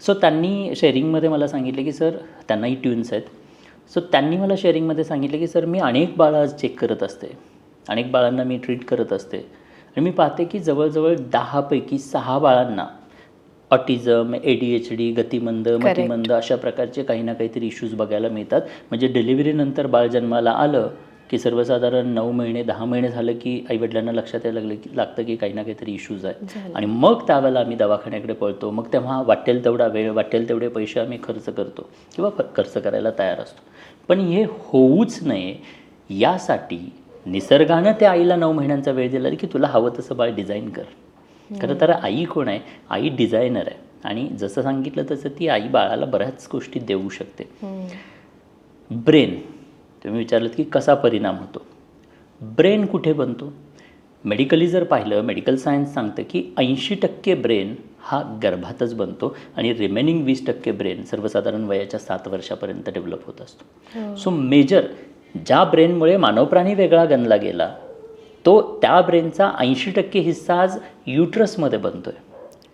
Speaker 1: सो त्यांनी शेअरिंगमध्ये मला सांगितले की सर, त्यांनाही ट्यून्स आहेत. सो त्यांनी मला शेअरिंगमध्ये सांगितले की सर, मी अनेक बाळं चेक करत असते, अनेक बाळांना मी ट्रीट करत असते आणि मी पाहते की जवळजवळ 10 पैकी 6 बाळांना ऑटिझम, ADHD, गतिमंद, मतिमंद अशा प्रकारचे काही ना काहीतरी इश्यूज बघायला मिळतात. म्हणजे डिलिव्हरीनंतर बाळ जन्माला आलं की सर्वसाधारण 9 महिने 10 महिने झालं की आईवडिलांना लक्षात यायला लागतं की काही ना काहीतरी इश्यूज आहे आणि मग त्यावेळेला आम्ही दवाखान्याकडे पळतो. मग तेव्हा वाटेल तेवढा वेळ, वाटेल तेवढे पैसे आम्ही खर्च करतो किंवा खर्च करायला तयार असतो. पण हे होऊच नये यासाठी निसर्गानं त्या आईला 9 महिन्यांचा वेळ दिला की तुला हवं तसं बाळ डिझाईन कर. खरं तर आई कोण आहे? आई डिझायनर आहे आणि जसं सांगितलं तसं ती आई बाळाला बऱ्याच गोष्टी देऊ शकते. ब्रेन, तुम्ही विचारलं की कसा परिणाम होतो. ब्रेन कुठे बनतो? मेडिकली जर पाहिलं, मेडिकल सायन्स सांगतं की 80% ब्रेन हा गर्भातच बनतो आणि रिमेनिंग 20% ब्रेन सर्वसाधारण वयाच्या 7 वर्षापर्यंत डेव्हलप होत असतो. सो मेजर ज्या ब्रेनमुळे मानवप्राणी वेगळा गणला गेला, तो त्या ब्रेनचा 80% हिस्सा आज युट्रसमध्ये बनतो आहे.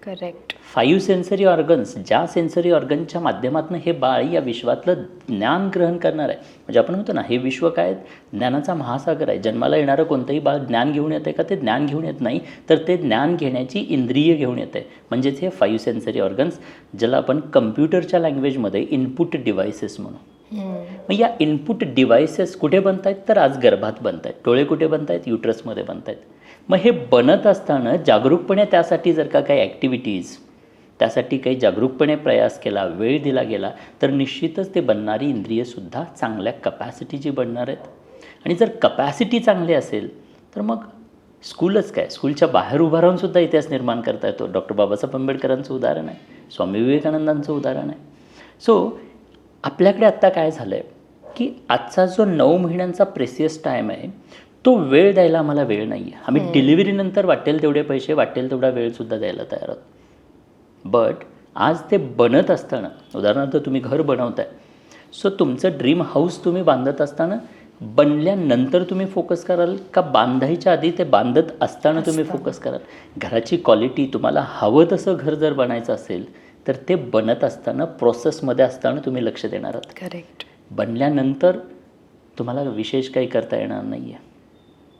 Speaker 2: करेक्ट.
Speaker 1: 5 सेन्सरी ऑर्गन्स, ज्या सेन्सरी ऑर्गनच्या माध्यमातून हे बाळ या विश्वातलं ज्ञान ग्रहण करणार आहे. म्हणजे आपण म्हणतो ना, हे विश्व काय ज्ञानाचा महासागर आहे. जन्माला येणारं कोणतंही बाळ ज्ञान घेऊन येतं का? ते ज्ञान घेऊन येत नाही, तर ते ज्ञान घेण्याची इंद्रिय घेऊन येतं आहे. म्हणजेच हे 5 सेन्सरी ऑर्गन्स, ज्याला आपण कम्प्युटरच्या लँग्वेजमध्ये इनपुट डिव्हायसेस म्हणू. मग या इनपुट डिव्हायसेस कुठे बनत आहेत? तर आज गर्भात बनत आहेत. डोळे कुठे बनत आहेत? युट्रसमध्ये बनत आहेत. मग हे बनत असताना जागरूकपणे त्यासाठी जर का काही ॲक्टिव्हिटीज, त्यासाठी काही जागरूकपणे प्रयास केला, वेळ दिला गेला, तर निश्चितच ते बनणारी इंद्रियसुद्धा चांगल्या कपॅसिटीची बनणार आहेत. आणि जर कपॅसिटी चांगली असेल तर मग स्कूलच काय, स्कूलच्या बाहेर उभा राहूनसुद्धा इतिहास निर्माण करता येतो. डॉक्टर बाबासाहेब आंबेडकरांचं उदाहरण आहे, स्वामी विवेकानंदांचं उदाहरण आहे. सो आपल्याकडे आत्ता काय झालं आहे की आजचा जो 9 महिन्यांचा प्रेसियस टाईम आहे, तो वेळ द्यायला आम्हाला वेळ नाही आहे. आम्ही डिलिव्हरीनंतर वाटेल तेवढे पैसे, वाटेल तेवढा वेळसुद्धा द्यायला तयार आहोत. बट आज ते बनत असताना, उदाहरणार्थ तुम्ही घर बनवताय, सो तुमचं ड्रीम हाऊस तुम्ही बांधत असताना बनल्यानंतर तुम्ही फोकस कराल का बांधायच्या आधी ते बांधत असताना तुम्ही फोकस कराल? घराची क्वालिटी तुम्हाला हवं तसं घर जर बनायचं असेल तर ते बनत असताना, प्रोसेसमध्ये असताना तुम्ही लक्ष देणार आहात.
Speaker 2: करेक्ट.
Speaker 1: बनल्यानंतर तुम्हाला विशेष काही करता येणार नाही आहे.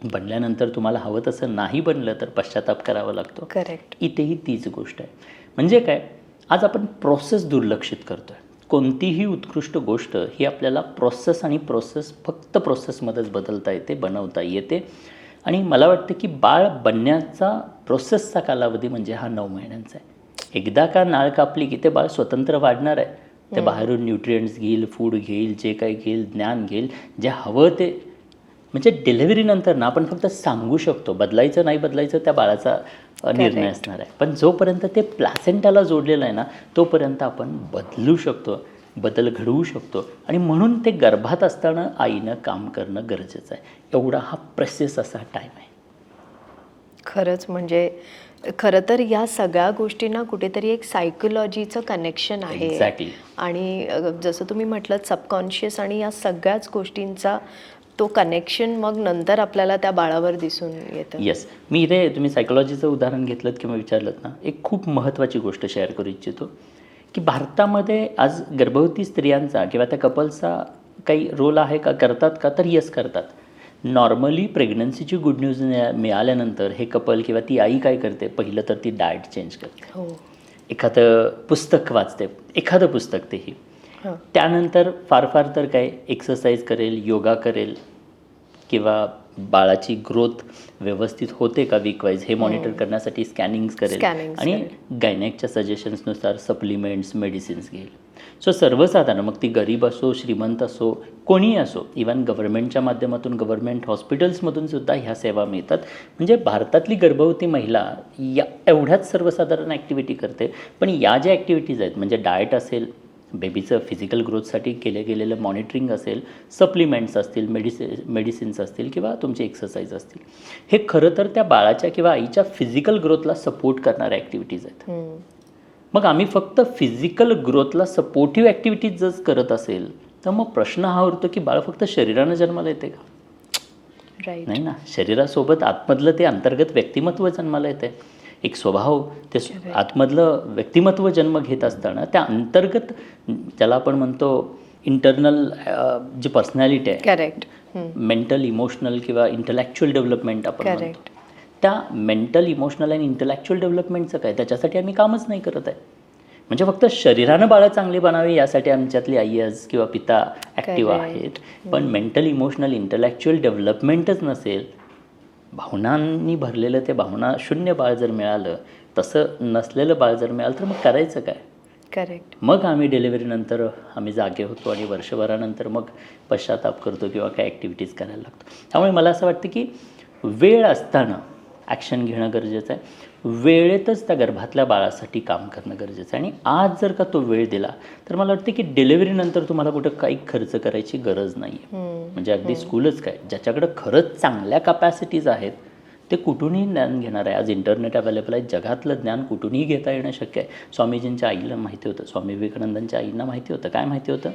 Speaker 1: बनल्यानंतर तुम्हाला हवं तसं नाही बनलं तर पश्चाताप करावा लागतो.
Speaker 2: करेक्ट.
Speaker 1: इथेही तीच गोष्ट आहे. म्हणजे काय, आज आपण प्रोसेस दुर्लक्षित करतो आहे. कोणतीही उत्कृष्ट गोष्ट ही आपल्याला प्रोसेस आणि प्रोसेस, फक्त प्रोसेसमध्येच बदलता येते, बनवता येते. आणि मला वाटतं की बाळ बनण्याचा प्रोसेसचा कालावधी म्हणजे हा 9 महिन्यांचा आहे. एकदा का नाळ कापली की ते बाळ स्वतंत्र वाढणार आहे. ते बाहेरून न्यूट्रिएंट्स घेईल, फूड घेईल, जे काही घेईल, ज्ञान घेईल, जे हवं ते. म्हणजे डिलिव्हरीनंतर ना आपण फक्त सांगू शकतो, बदलायचं नाही बदलायचं त्या बाळाचा निर्णय असणार आहे. पण जोपर्यंत ते प्लॅसेंटाला जोडलेलं आहे ना, तोपर्यंत आपण बदलू शकतो, बदल घडवू शकतो. आणि म्हणून ते गर्भात असताना आईनं काम करणं गरजेचं आहे. एवढा हा प्रेसियस असा टाईम आहे.
Speaker 2: खरंच म्हणजे खरं तर या सगळ्या गोष्टींना कुठेतरी एक सायकोलॉजीचं कनेक्शन आहे.
Speaker 1: एक्झॅक्टली.
Speaker 2: आणि जसं तुम्ही म्हटलं सबकॉन्शियस आणि या सगळ्याच गोष्टींचा तो कनेक्शन मग नंतर आपल्याला त्या बाळावर दिसून येतं.
Speaker 1: येस. मी इथे तुम्ही सायकोलॉजीचं उदाहरण घेतलं किंवा विचारलं ना, एक खूप महत्त्वाची गोष्ट शेअर करू इच्छितो की भारतामध्ये आज गर्भवती स्त्रियांचा किंवा त्या कपल्सचा काही रोल आहे का, करतात का? तर येस करतात. नॉर्मली प्रेग्नन्सीची गुड न्यूज मिळाल्यानंतर हे कपल किंवा ती आई काय करते? पहिलं तर ती डाएट चेंज करते.
Speaker 2: हो.
Speaker 1: एखादं पुस्तक वाचते, एखादं पुस्तक तेही. त्यानंतर फार फार तर काय एक्सरसाइज करेल, योगा करेल किंवा बाळाची ग्रोथ व्यवस्थित होते का वीक वाईज हे मॉनिटर करण्यासाठी स्कॅनिंग्स करेल आणि गायनेकच्या सजेशन्सनुसार सप्लिमेंट्स, मेडिसिन्स घेईल. सो सर्वसाधारण मग ती गरीब असो, श्रीमंत असो, कोणीही असो, इव्हन गव्हर्नमेंटच्या माध्यमातून, गव्हर्नमेंट हॉस्पिटल्समधून सुद्धा ह्या सेवा मिळतात. म्हणजे भारतातली गर्भवती महिला या एवढ्याच सर्वसाधारण ॲक्टिव्हिटी करते. पण या ज्या ॲक्टिव्हिटीज आहेत, म्हणजे डाएट असेल, बेबीचं फिजिकल ग्रोथसाठी केले गेलेलं मॉनिटरिंग असेल, सप्लिमेंट्स असतील, मेडिसिन्स असतील किंवा तुमचे एक्सरसाइज असतील, हे खरं तर त्या बाळाच्या किंवा आईच्या फिजिकल ग्रोथला सपोर्ट करणाऱ्या ॲक्टिव्हिटीज आहेत. मग आम्ही फक्त फिजिकल ग्रोथला सपोर्टिव्ह ॲक्टिव्हिटीज जर करत असेल तर मग प्रश्न हा उरतो की बाळ फक्त शरीरानं जन्माला येते का?
Speaker 2: राईट.
Speaker 1: नाही ना. शरीरासोबत आतमधलं ते अंतर्गत व्यक्तिमत्व जन्माला येते, एक स्वभाव, ते आतमधलं व्यक्तिमत्व जन्म घेत असताना त्या अंतर्गत त्याला आपण म्हणतो इंटरनल जी पर्सनॅलिटी आहे,
Speaker 2: करेक्ट.
Speaker 1: मेंटल इमोशनल किंवा इंटलेक्च्युअल डेव्हलपमेंट आपण म्हणतो,
Speaker 2: करेक्ट.
Speaker 1: त्या मेंटल इमोशनल आणि इंटलेक्च्युअल डेव्हलपमेंटचं काय, त्याच्यासाठी आम्ही कामच नाही करत आहे. म्हणजे फक्त शरीरानं बाळं चांगली बनावी यासाठी आमच्यातली आई आज किंवा पिता ॲक्टिव्ह आहेत, पण मेंटल इमोशनल इंटलेक्च्युअल डेव्हलपमेंटच नसेल, भावनांनी भरलेलं ते भावना शून्य बाळ जर मिळालं, तसं नसलेलं बाळ जर मिळालं, तर मग करायचं काय.
Speaker 2: करेक्ट.
Speaker 1: मग आम्ही डिलिव्हरीनंतर आम्ही जागे होतो आणि वर्षभरानंतर मग पश्चाताप करतो किंवा काही ॲक्टिव्हिटीज करायला लागतो. त्यामुळे मला असं वाटतं की वेळ असताना ॲक्शन घेणं गरजेचं आहे, वेळेतच त्या गर्भातल्या बाळासाठी काम करणं गरजेचं आहे. आणि आज जर का तो वेळ दिला तर मला वाटतं की डिलिव्हरीनंतर तुम्हाला कुठं काही खर्च करायची गरज नाही आहे. म्हणजे अगदी स्कूलच काय, ज्याच्याकडं खरंच चांगल्या कपॅसिटीज आहेत ते कुठूनही ज्ञान घेणार आहे. आज इंटरनेट अवेलेबल आहे, जगातलं ज्ञान कुठूनही घेता येणं शक्य आहे. स्वामीजींच्या आईला माहिती होतं, स्वामी विवेकानंदांच्या आईंना माहिती होतं. काय माहिती होतं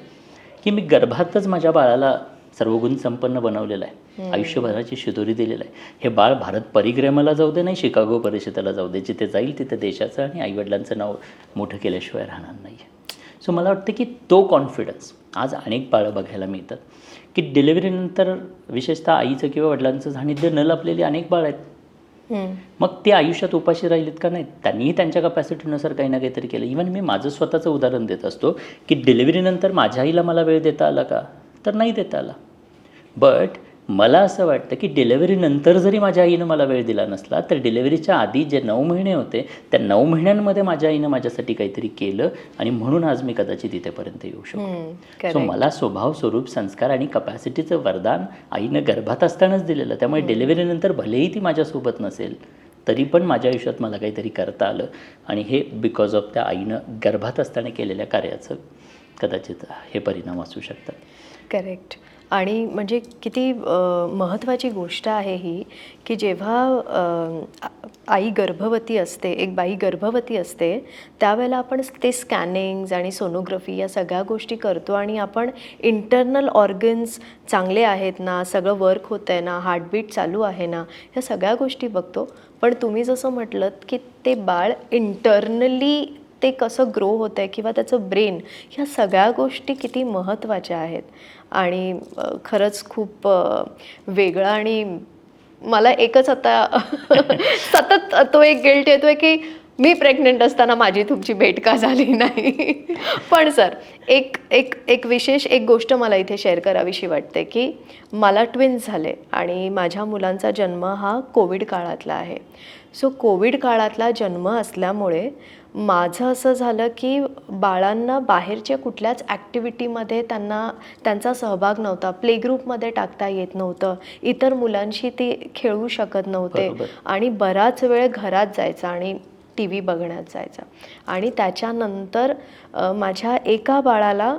Speaker 1: की मी गर्भातच माझ्या बाळाला सर्वगुण संपन्न बनवलेलं आहे, आयुष्यभराची शिदोरी दिलेलं आहे. हे बाळ भारत परिक्रमेला जाऊ दे, नाही शिकागो परिषदेला जाऊ दे, जिथे जाईल तिथे देशाचं आणि आईवडिलांचं नाव मोठं केल्याशिवाय राहणार नाही आहे. सो मला वाटतं की तो कॉन्फिडन्स आज अनेक बाळं बघायला मिळतात की डिलिव्हरीनंतर विशेषतः आईचं किंवा वडिलांचं सानिध्य न लाभलेली अनेक बाळ आहेत. मग ते आयुष्यात उपाशी राहिलेत का नाहीत, त्यांनीही त्यांच्या कपॅसिटीनुसार काही ना काहीतरी केलं. इव्हन मी माझं स्वतःचं उदाहरण देत असतो की डिलिव्हरीनंतर माझ्या आईला मला वेळ देता आला का, तर नाही देता आला. बट मला असं वाटतं की डिलेव्हरीनंतर जरी माझ्या आईनं मला वेळ दिला नसला, तर डिलेव्हरीच्या आधी जे 9 महिने होते त्या 9 महिन्यांमध्ये माझ्या आईनं माझ्यासाठी काहीतरी केलं आणि म्हणून आज मी कदाचित इथेपर्यंत येऊ शकतो. सो मला स्वभाव, स्वरूप, संस्कार आणि कपॅसिटीचं वरदान आईनं गर्भात असतानाच दिलेलं. त्यामुळे डिलेव्हरीनंतर भलेही ती माझ्यासोबत नसेल तरी पण माझ्या आयुष्यात मला काहीतरी करता आलं, आणि हे बिकॉज ऑफ त्या आईनं गर्भात असताना केलेल्या कार्याचं कदाचित हे परिणाम असू शकतात.
Speaker 2: करेक्ट. आणि म्हणजे किती महत्त्वाची गोष्ट आहे ही की जेव्हा आई गर्भवती असते, एक बाई गर्भवती असते, त्यावेळेला आपण ते स्कॅनिंग्ज आणि सोनोग्राफी या सगळ्या गोष्टी करतो आणि आपण इंटरनल ऑर्गन्स चांगले आहेत ना, सगळं वर्क होतं आहे ना, हार्टबीट चालू आहे ना, ह्या सगळ्या गोष्टी बघतो. पण तुम्ही जसं म्हटलं की ते बाळ इंटरनली ते कसं ग्रो होतं आहे किंवा त्याचं ब्रेन, ह्या सगळ्या गोष्टी किती महत्त्वाच्या आहेत. आणि खरंच खूप वेगळं. आणि मला एकच आता सतत तो एक गिल्ट येतो आहे की मी प्रेग्नंट असताना माझी तुमची भेट का झाली नाही. पण सर एक एक एक विशेष एक गोष्ट मला इथे शेअर करावीशी वाटते की मला ट्विन्स झाले आणि माझ्या मुलांचा जन्म हा कोविड काळातला आहे. सो कोविड काळातला जन्म असल्यामुळे माझं असं झालं की बाळांना बाहेरच्या कुठल्याच ॲक्टिव्हिटीमध्ये त्यांचा सहभाग नव्हता. प्ले ग्रुपमध्ये टाकता येत नव्हतं, इतर मुलांशी ते खेळू शकत नव्हते आणि बराच वेळ घरात जायचा आणि टी व्ही बघण्यात जायचा. आणि त्याच्यानंतर माझ्या एका बाळाला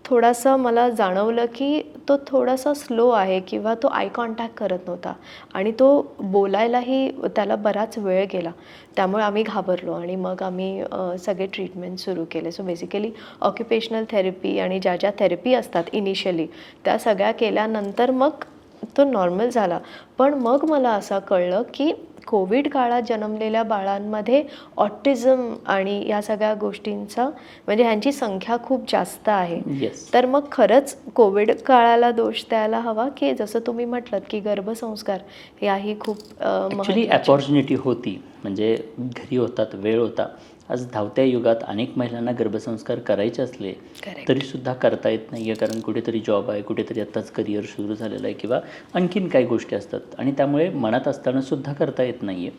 Speaker 2: थोडासा मला जाणवलं की तो थोडासा स्लो आहे किंवा तो आय कॉन्टॅक्ट करत नव्हता आणि तो बोलायलाही त्याला बराच वेळ गेला. त्यामुळे आम्ही घाबरलो आणि मग आम्ही सगळे ट्रीटमेंट सुरू केले. सो बेसिकली ऑक्युपेशनल थेरपी आणि ज्या ज्या थेरपी असतात इनिशियली त्या सगळ्या केल्यानंतर मग तो नॉर्मल झाला. पण मग मला असं कळलं की कोविड काळात जन्मलेल्या बाळांमध्ये ऑटिझम आणि या सगळ्या गोष्टींचा म्हणजे ह्यांची संख्या खूप जास्त आहे. तर मग खरंच कोविड काळाला दोष द्यायला हवा की जसं तुम्ही म्हटलं की गर्भसंस्कार याही खूप
Speaker 1: ॲक्च्युली अपॉर्च्युनिटी होती, म्हणजे घरी होतात, वेळ होता. आज धावत्या युगात अनेक महिलांना गर्भसंस्कार करायचे असले तरीसुद्धा करता येत नाही आहे, कारण कुठेतरी जॉब आहे, कुठेतरी आत्ताच करिअर सुरू झालेलं आहे किंवा आणखीन काही गोष्टी असतात आणि त्यामुळे मनात असतानासुद्धा करता येत नाही आहे.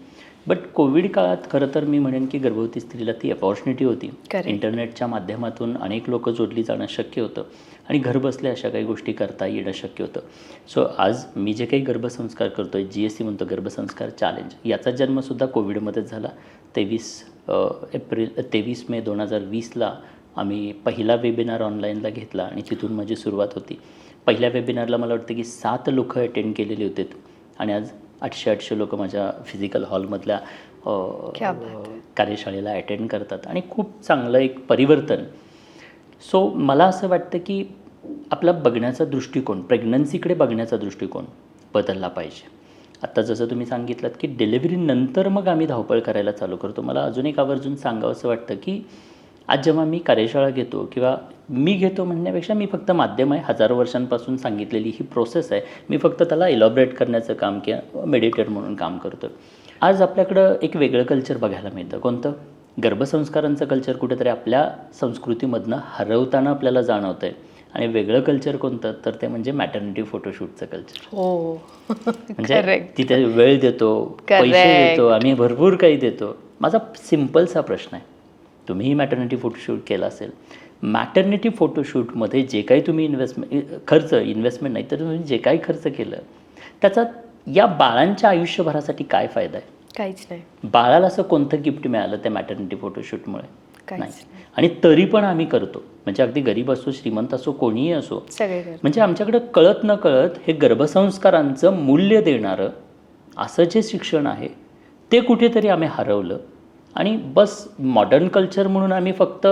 Speaker 1: बट कोविड काळात खरं तर मी म्हणेन की गर्भवती स्त्रीला ती अपॉर्च्युनिटी होती. इंटरनेटच्या माध्यमातून अनेक लोक जोडली जाणं शक्य होतं आणि घरबसल्या अशा काही गोष्टी करता येणं शक्य होतं. सो आज मी जे काही गर्भसंस्कार करतो आहे, GSC म्हणतो गर्भसंस्कार चॅलेंज, याचा जन्मसुद्धा कोविडमध्येच झाला. 23 मे 2020ला आम्ही पहिला वेबिनार ऑनलाईनला घेतला आणि तिथून माझी सुरुवात होती. पहिल्या वेबिनारला मला वाटतं की 7 लोक अटेंड केलेले होते आणि आज 800 लोक माझ्या फिजिकल हॉलमधल्या कार्यशाळेला अटेंड करतात आणि खूप चांगलं एक परिवर्तन. सो मला असं वाटतं की आपला बघण्याचा दृष्टिकोन, प्रेग्नन्सीकडे बघण्याचा दृष्टिकोन बदलला पाहिजे. आत्ता जसं तुम्ही सांगितलं की डिलिव्हरीनंतर मग आम्ही धावपळ करायला चालू करतो. मला अजून एक आवर्जून सांगावंसं वाटतं की आज जेव्हा मी कार्यशाळा घेतो किंवा मी घेतो म्हणण्यापेक्षा मी फक्त माध्यम आहे, हजारो वर्षांपासून सांगितलेली ही प्रोसेस आहे, मी फक्त त्याला इलॉबरेट करण्याचं काम किंवा मेडिटेटर म्हणून काम करतो. आज आपल्याकडं एक वेगळं कल्चर बघायला मिळतं. कोणतं? गर्भसंस्कारांचं कल्चर कुठेतरी आपल्या संस्कृतीमधनं हरवताना आपल्याला जाणवतं आहे. आणि वेगळं कल्चर कोणतं? तर ते म्हणजे मॅटर्निटी फोटोशूटचं कल्चर.
Speaker 2: हो.
Speaker 1: म्हणजे तिथे वेळ देतो, पैसे देतो, आम्ही भरपूर काही देतो. माझा सिम्पलसा प्रश्न आहे, तुम्हीही मॅटर्निटी फोटोशूट केला असेल, मॅटर्निटी फोटोशूटमध्ये जे काही तुम्ही इन्व्हेस्टमेंट नाही तर तुम्ही जे काही खर्च केलं त्याचा या बाळांच्या आयुष्यभरासाठी काय फायदा आहे?
Speaker 2: काहीच नाही.
Speaker 1: बाळाला असं कोणतं गिफ्ट मिळालं त्या मॅटर्निटी फोटोशूटमुळे?
Speaker 2: काहीच
Speaker 1: नाही. आणि तरी पण आम्ही करतो. म्हणजे अगदी गरीब असो, श्रीमंत असो, कोणीही असो,
Speaker 2: सगळे.
Speaker 1: म्हणजे आमच्याकडं कळत न कळत हे गर्भसंस्कारांचं मूल्य देणारं असं जे शिक्षण आहे ते कुठेतरी आम्ही हरवलं. आणि बस मॉडर्न कल्चर म्हणून आम्ही फक्त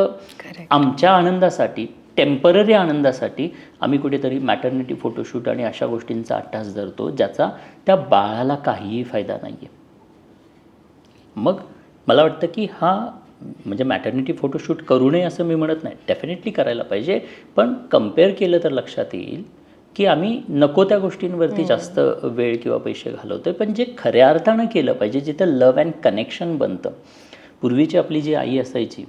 Speaker 1: आमच्या आनंदासाठी, टेम्पररी आनंदासाठी आम्ही कुठेतरी मॅटर्निटी फोटोशूट आणि अशा गोष्टींचा अट्टास धरतो ज्याचा त्या बाळाला काहीही फायदा नाही आहे. मग मला वाटतं की हा म्हणजे मॅटर्निटी फोटोशूट करू नये असं मी म्हणत नाही, डेफिनेटली करायला पाहिजे. पण कम्पेअर केलं तर लक्षात येईल की आम्ही नको त्या गोष्टींवरती जास्त वेळ किंवा पैसे घालवतो आहे. पण जे खऱ्या अर्थानं केलं पाहिजे, जिथं लव अँड कनेक्शन बनतं. पूर्वीची आपली जी आई असायची,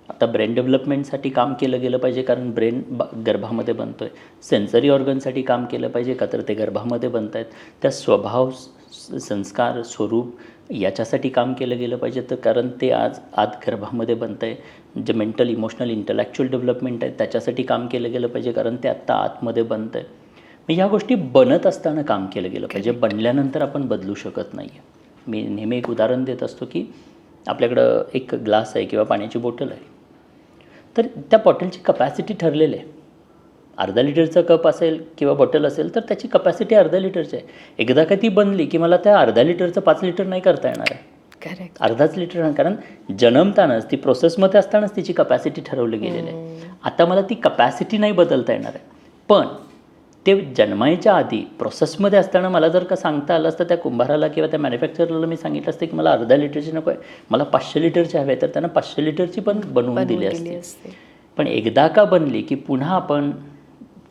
Speaker 1: आता ब्रेन डेव्हलपमेंटसाठी काम केलं गेलं पाहिजे कारण ब्रेन गर्भामध्ये बनतो आहे. सेन्सरी ऑर्गनसाठी काम केलं पाहिजे का तर ते गर्भामध्ये बनत आहेत. त्या स्वभाव, संस्कार, स्वरूप याच्यासाठी काम केलं गेलं पाहिजे तर कारण ते आज आत गर्भामध्ये बनतं आहे. जे मेंटल, इमोशनल, इंटलेक्च्युअल डेव्हलपमेंट आहे त्याच्यासाठी काम केलं गेलं पाहिजे कारण ते आत्ता आतमध्ये बनतं आहे. मग ह्या गोष्टी बनत असताना काम केलं गेलं पाहिजे. बनल्यानंतर आपण बदलू शकत नाही आहे. मी नेहमी एक उदाहरण देत असतो की आपल्याकडं एक ग्लास आहे किंवा पाण्याची बॉटल आहे, तर त्या बॉटलची कपॅसिटी ठरलेली आहे. अर्धा लिटरचा कप असेल किंवा बॉटल असेल तर त्याची कपॅसिटी अर्धा लिटरची आहे. एकदा का ती बनली की मला त्या अर्धा लिटरचं 5 लिटर नाही करता येणार आहे.
Speaker 2: करेक्ट.
Speaker 1: अर्धाच लिटर, कारण जन्मतानाच ती प्रोसेसमध्ये असतानाच तिची कपॅसिटी ठरवली गेलेली आहे. आता मला ती कपॅसिटी नाही बदलता येणार आहे. पण ते जन्मायच्या आधी प्रोसेसमध्ये असताना मला जर का सांगता आलं असतं त्या कुंभाराला किंवा त्या मॅन्युफॅक्चररला, मी सांगितलं असतं की मला अर्धा लिटरची नको आहे, मला 500 लिटरची हवे, तर त्यांना 500 लिटरची पण बनवून दिली असते. पण एकदा का बनली की पुन्हा आपण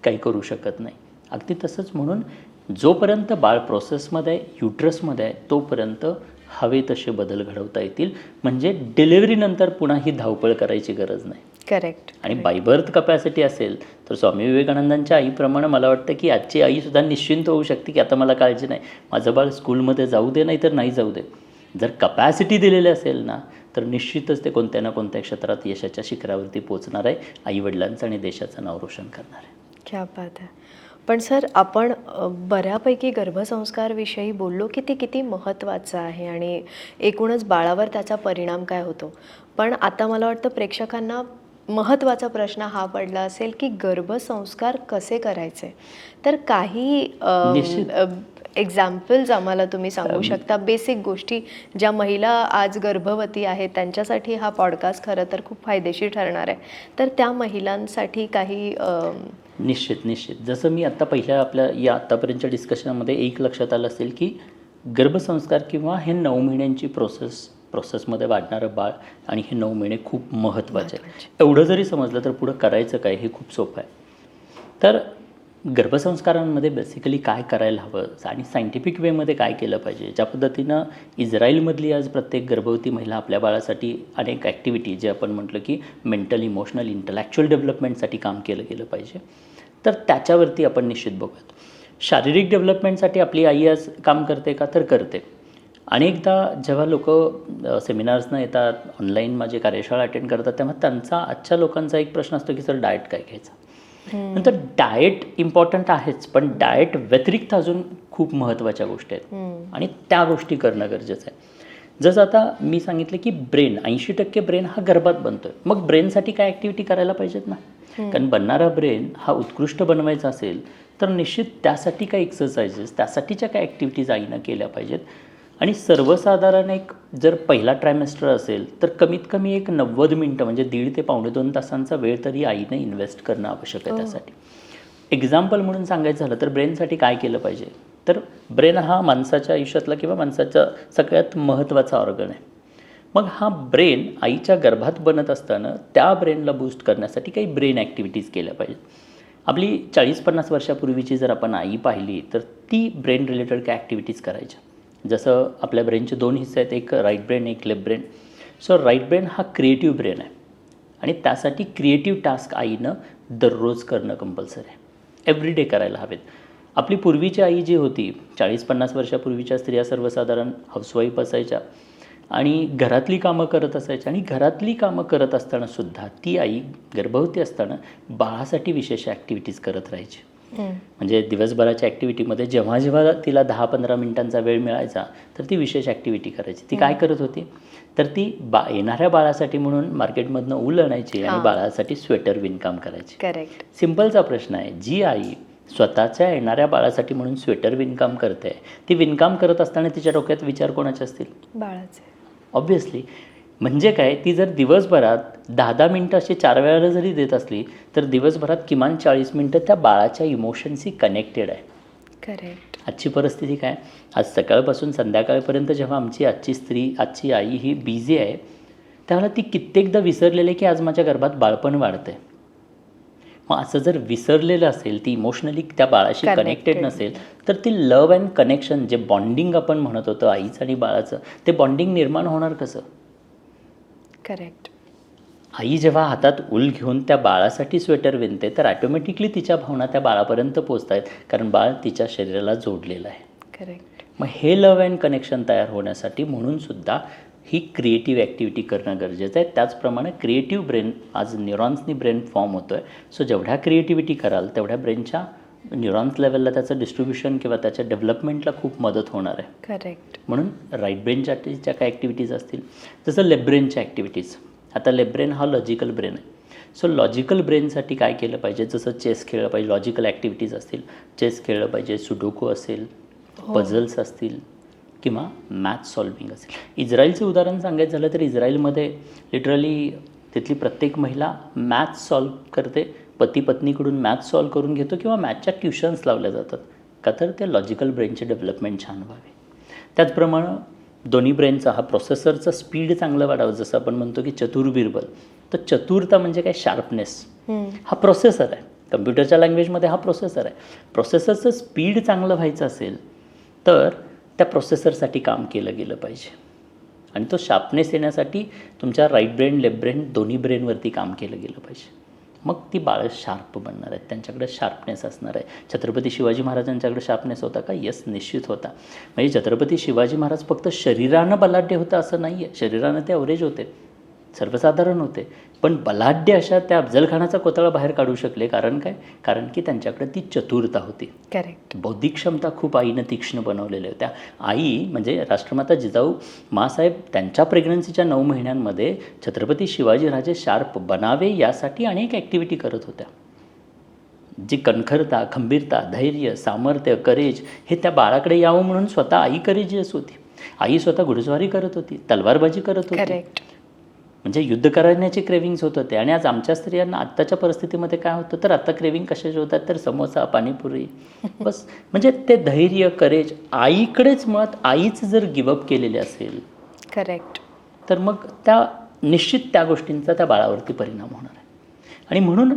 Speaker 1: काही करू शकत नाही. अगदी तसंच म्हणून जोपर्यंत बाळ प्रोसेसमध्ये आहे, युट्रसमध्ये आहे, तोपर्यंत हवे तसे बदल घडवता येतील. म्हणजे डिलिव्हरीनंतर पुन्हा ही धावपळ करायची गरज नाही.
Speaker 2: करेक्ट.
Speaker 1: आणि बाय बर्थ कपॅसिटी असेल तर स्वामी विवेकानंदांच्या आईप्रमाणे मला वाटतं की आजची आईसुद्धा निश्चिंत होऊ शकते की आता मला काळजी नाही, माझं बाळ स्कूलमध्ये जाऊ दे नाही तर नाही जाऊ दे. जर कपॅसिटी दिलेली असेल ना तर निश्चितच ते कोणत्या ना कोणत्या क्षेत्रात यशाच्या शिखरावरती पोचणार आहे, आईवडिलांचं आणि देशाचं नाव रोशन करणार आहे.
Speaker 2: क्या बात आहे. पण सर, आपण बऱ्यापैकी गर्भसंस्कारविषयी बोललो की ते किती महत्त्वाचं आहे आणि एकूणच बाळावर त्याचा परिणाम काय होतो. पण आता मला वाटतं प्रेक्षकांना महत्त्वाचा प्रश्न हा पडला असेल की गर्भसंस्कार कसे करायचे. तर काही एक्झाम्पल्स आम्हाला तुम्ही सांगू शकता, बेसिक गोष्टी ज्या महिला आज गर्भवती आहेत त्यांच्यासाठी हा पॉडकास्ट खरं तर खूप फायदेशीर ठरणार आहे. तर त्या महिलांसाठी काही
Speaker 1: निश्चित. जसं मी आत्ता पहिल्या आपल्या या आत्तापर्यंतच्या डिस्कशनमध्ये एक लक्षात आलं असेल की गर्भसंस्कार किंवा हे 9 महिन्यांची प्रोसेसमध्ये वाढणारं बाळ आणि हे 9 महिने खूप महत्त्वाचे आहे. एवढं जरी समजलं तर पुढं करायचं काय हे खूप सोपं आहे. तर गर्भसंस्कारांमध्ये बेसिकली काय करायला हवं आणि सायंटिफिक वेमध्ये काय केलं पाहिजे, ज्या पद्धतीनं इस्रायलमधली आज प्रत्येक गर्भवती महिला आपल्या बाळासाठी अनेक ॲक्टिव्हिटी, जे आपण म्हटलं की मेंटल, इमोशनल, इंटलेक्च्युअल डेव्हलपमेंटसाठी काम केलं गेलं पाहिजे, तर त्याच्यावरती आपण निश्चित बघूयात. शारीरिक डेव्हलपमेंटसाठी आपली आई आज काम करते का तर करते. अनेकदा जेव्हा लोक सेमिनार्सनं येतात, ऑनलाईन माझे कार्यशाळा अटेंड करतात, तेव्हा त्यांचा आजच्या लोकांचा एक प्रश्न असतो की सर डाएट काय घ्यायचा. नंतर डाएट इम्पॉर्टंट आहेच, पण डाएट व्यतिरिक्त अजून खूप महत्त्वाच्या गोष्टी आहेत आणि त्या गोष्टी करणं गरजेचं आहे. जसं आता मी सांगितलं की ब्रेन 80% ब्रेन हा गर्भात बनतोय. मग ब्रेनसाठी काय ॲक्टिव्हिटी करायला पाहिजेत ना, कारण बनणारा ब्रेन हा उत्कृष्ट बनवायचा असेल तर निश्चित त्यासाठी काय एक्सरसाइजेस, त्यासाठीच्या काय ॲक्टिव्हिटीज आईनं केल्या पाहिजेत. आणि सर्वसाधारण एक जर पहिला ट्रायमेस्टर असेल तर कमीत कमी एक 90 मिनटं म्हणजे 1.5 ते पावणे 2 तासांचा वेळ तरी आईनं इन्व्हेस्ट करणं आवश्यक आहे त्यासाठी. एक्झाम्पल म्हणून सांगायचं झालं तर ब्रेनसाठी काय केलं पाहिजे, तर ब्रेन हा माणसाच्या आयुष्यातला किंवा माणसाचा सगळ्यात महत्त्वाचा ऑर्गन आहे. मग हा ब्रेन आईच्या गर्भात बनत असताना त्या ब्रेनला बूस्ट करण्यासाठी काही ब्रेन ॲक्टिव्हिटीज केल्या पाहिजेत. आपली 40-50 वर्षापूर्वीची जर आपण आई पाहिली तर ती ब्रेन रिलेटेड काय ॲक्टिव्हिटीज करायच्या. जसं आपल्या ब्रेनचे 2 हिस्से आहेत, एक राईट ब्रेन एक left brain. So right brain हा क्रिएटिव्ह ब्रेन आहे आणि त्यासाठी क्रिएटिव्ह टास्क आईनं दररोज करणं कंपल्सरी आहे, एव्हरीडे करायला हवेत. आपली पूर्वीची आई जी होती 40-50 वर्षापूर्वीच्या स्त्रिया सर्वसाधारण हाऊसवाईफ असायच्या आणि घरातली कामं करत असायच्या आणि घरातली कामं करत असतानासुद्धा ती आई गर्भवती असताना बाळासाठी विशेष ॲक्टिव्हिटीज करत राहायची. म्हणजे दिवसभराच्या ॲक्टिव्हिटीमध्ये जेव्हा जेव्हा तिला 10-15 मिनिटांचा वेळ मिळायचा तर ती विशेष ॲक्टिव्हिटी करायची. ती काय करत होती तर ती येणाऱ्या बाळासाठी म्हणून मार्केटमधनं ऊल आणायची आणि बाळासाठी स्वेटर विणकाम करायची.
Speaker 2: करेक्ट.
Speaker 1: सिम्पलचा प्रश्न आहे, जी आई स्वतःच्या येणाऱ्या बाळासाठी म्हणून स्वेटर विणकाम करते ती विणकाम करत असताना तिच्या डोक्यात विचार कोणाचे असतील?
Speaker 2: बाळाचे.
Speaker 1: ऑब्व्हियसली. म्हणजे काय, ती जर दिवसभरात 10-10 मिनटं अशी 4 वेळाला जरी देत असली तर दिवसभरात किमान 40 मिनटं त्या बाळाच्या इमोशन्सशी कनेक्टेड आहे.
Speaker 2: करेक्ट.
Speaker 1: आजची परिस्थिती काय, आज सकाळपासून संध्याकाळपर्यंत जेव्हा आमची आजची स्त्री आजची आई ही बिझी आहे त्यावेळेला ती कित्येकदा विसरलेली की आज माझ्या गर्भात बाळपण वाढतं आहे. मग असं जर विसरलेलं असेल, ती इमोशनली त्या बाळाशी कनेक्टेड नसेल तर ती लव अँड कनेक्शन जे बॉन्डिंग आपण म्हणत होतो आईचं आणि बाळाचं, ते बॉन्डिंग निर्माण होणार कसं?
Speaker 2: करेक्ट.
Speaker 1: आई जेव्हा हातात ऊल घेऊन त्या बाळासाठी स्वेटर विणते तर ॲटोमॅटिकली तिच्या भावना त्या बाळापर्यंत पोचत आहेत, कारण बाळ तिच्या शरीराला जोडलेलं आहे.
Speaker 2: करेक्ट.
Speaker 1: मग हे लव अँड कनेक्शन तयार होण्यासाठी म्हणूनसुद्धा ही क्रिएटिव्ह ॲक्टिव्हिटी करणं गरजेचं आहे. त्याचप्रमाणे क्रिएटिव्ह ब्रेन, आज न्यूरॉन्सनी ब्रेन फॉर्म होतो आहे. सो जेवढ्या क्रिएटिव्हिटी कराल तेवढ्या ब्रेनच्या न्यूरॉन्स लेवलला त्याचं डिस्ट्रीब्युशन किंवा त्याच्या डेव्हलपमेंटला खूप मदत होणार आहे.
Speaker 2: करेक्ट.
Speaker 1: म्हणून राईट ब्रेनच्या काय ॲक्टिव्हिटीज असतील, जसं लेफ्ट ब्रेनच्या ॲक्टिव्हिटीज. आता लेफ्ट ब्रेन हा लॉजिकल ब्रेन आहे. सो लॉजिकल ब्रेनसाठी काय केलं पाहिजे, जसं चेस खेळलं पाहिजे, लॉजिकल ॲक्टिव्हिटीज असतील, चेस खेळलं पाहिजे, सुडोको असेल, पझल्स असतील किंवा मॅथ सॉल्विंग असेल. इस्रायलचं उदाहरण सांगायचं झालं तर इस्रायलमध्ये लिटरली तिथली प्रत्येक महिला मॅथ सॉल्व करते, पती पत्नीकडून मॅथ सॉल्व करून घेतो किंवा मॅथच्या ट्युशन्स लावल्या जातात, का तर त्या लॉजिकल ब्रेनचे डेव्हलपमेंट छान व्हावे. त्याचप्रमाणे दोन्ही ब्रेनचा हा प्रोसेसरचा स्पीड चांगलं वाढावं. जसं आपण म्हणतो की चतुर बिरबल, तर चतुरता म्हणजे काय, शार्पनेस. हा प्रोसेसर आहे, कम्प्युटरच्या लँग्वेजमध्ये हा प्रोसेसर आहे. प्रोसेसरचं स्पीड चांगलं व्हायचं असेल तर त्या प्रोसेसरसाठी काम केलं गेलं पाहिजे आणि तो शार्पनेस येण्यासाठी तुमच्या राईट ब्रेन लेफ्ट ब्रेन दोन्ही ब्रेनवरती काम केलं गेलं पाहिजे. मग ती बाळं शार्प बनणार आहेत, त्यांच्याकडे शार्पनेस असणार आहे. छत्रपती शिवाजी महाराजांच्याकडे शार्पनेस होता का? येस, निश्चित होता. म्हणजे छत्रपती शिवाजी महाराज फक्त शरीरानं बलाढ्य होता असं नाही आहे, शरीरानं ते ॲव्हरेज होते, सर्वसाधारण होते, पण बलाढ्य अशा त्या अफजलखानाचा कोतळा बाहेर काढू शकले. कारण काय? कारण की त्यांच्याकडे ती चतुरता होती.
Speaker 2: करेक्ट.
Speaker 1: बौद्धिक क्षमता खूप आईनं तीक्ष्ण बनवलेल्या होत्या. आई म्हणजे राष्ट्रमाता जिजाऊ माँसाहेब त्यांच्या प्रेग्नन्सीच्या 9 महिन्यांमध्ये छत्रपती शिवाजीराजे शार्प बनावे यासाठी अनेक ॲक्टिव्हिटी करत होत्या. जी कणखरता, खंबीरता, धैर्य, सामर्थ्य, करेज हे त्या बाळाकडे यावं म्हणून स्वतः आई करेजियस होती. आई स्वतः घुडस्वारी करत होती, तलवारबाजी करत होती.
Speaker 2: करेक्ट.
Speaker 1: म्हणजे युद्ध करण्याचे क्रेविंग्स होत होते. आणि आज आमच्या स्त्रियांना आत्ताच्या परिस्थितीमध्ये काय होतं तर आता क्रेविंग कशाचे होतात तर समोसा, पाणीपुरी, बस. म्हणजे ते धैर्य, करेज आईकडेच, मुळात आईच जर गिवअप केलेले असेल
Speaker 2: करेक्ट
Speaker 1: तर मग त्या निश्चित त्या गोष्टींचा त्या बाळावरती परिणाम होणार आहे. आणि म्हणून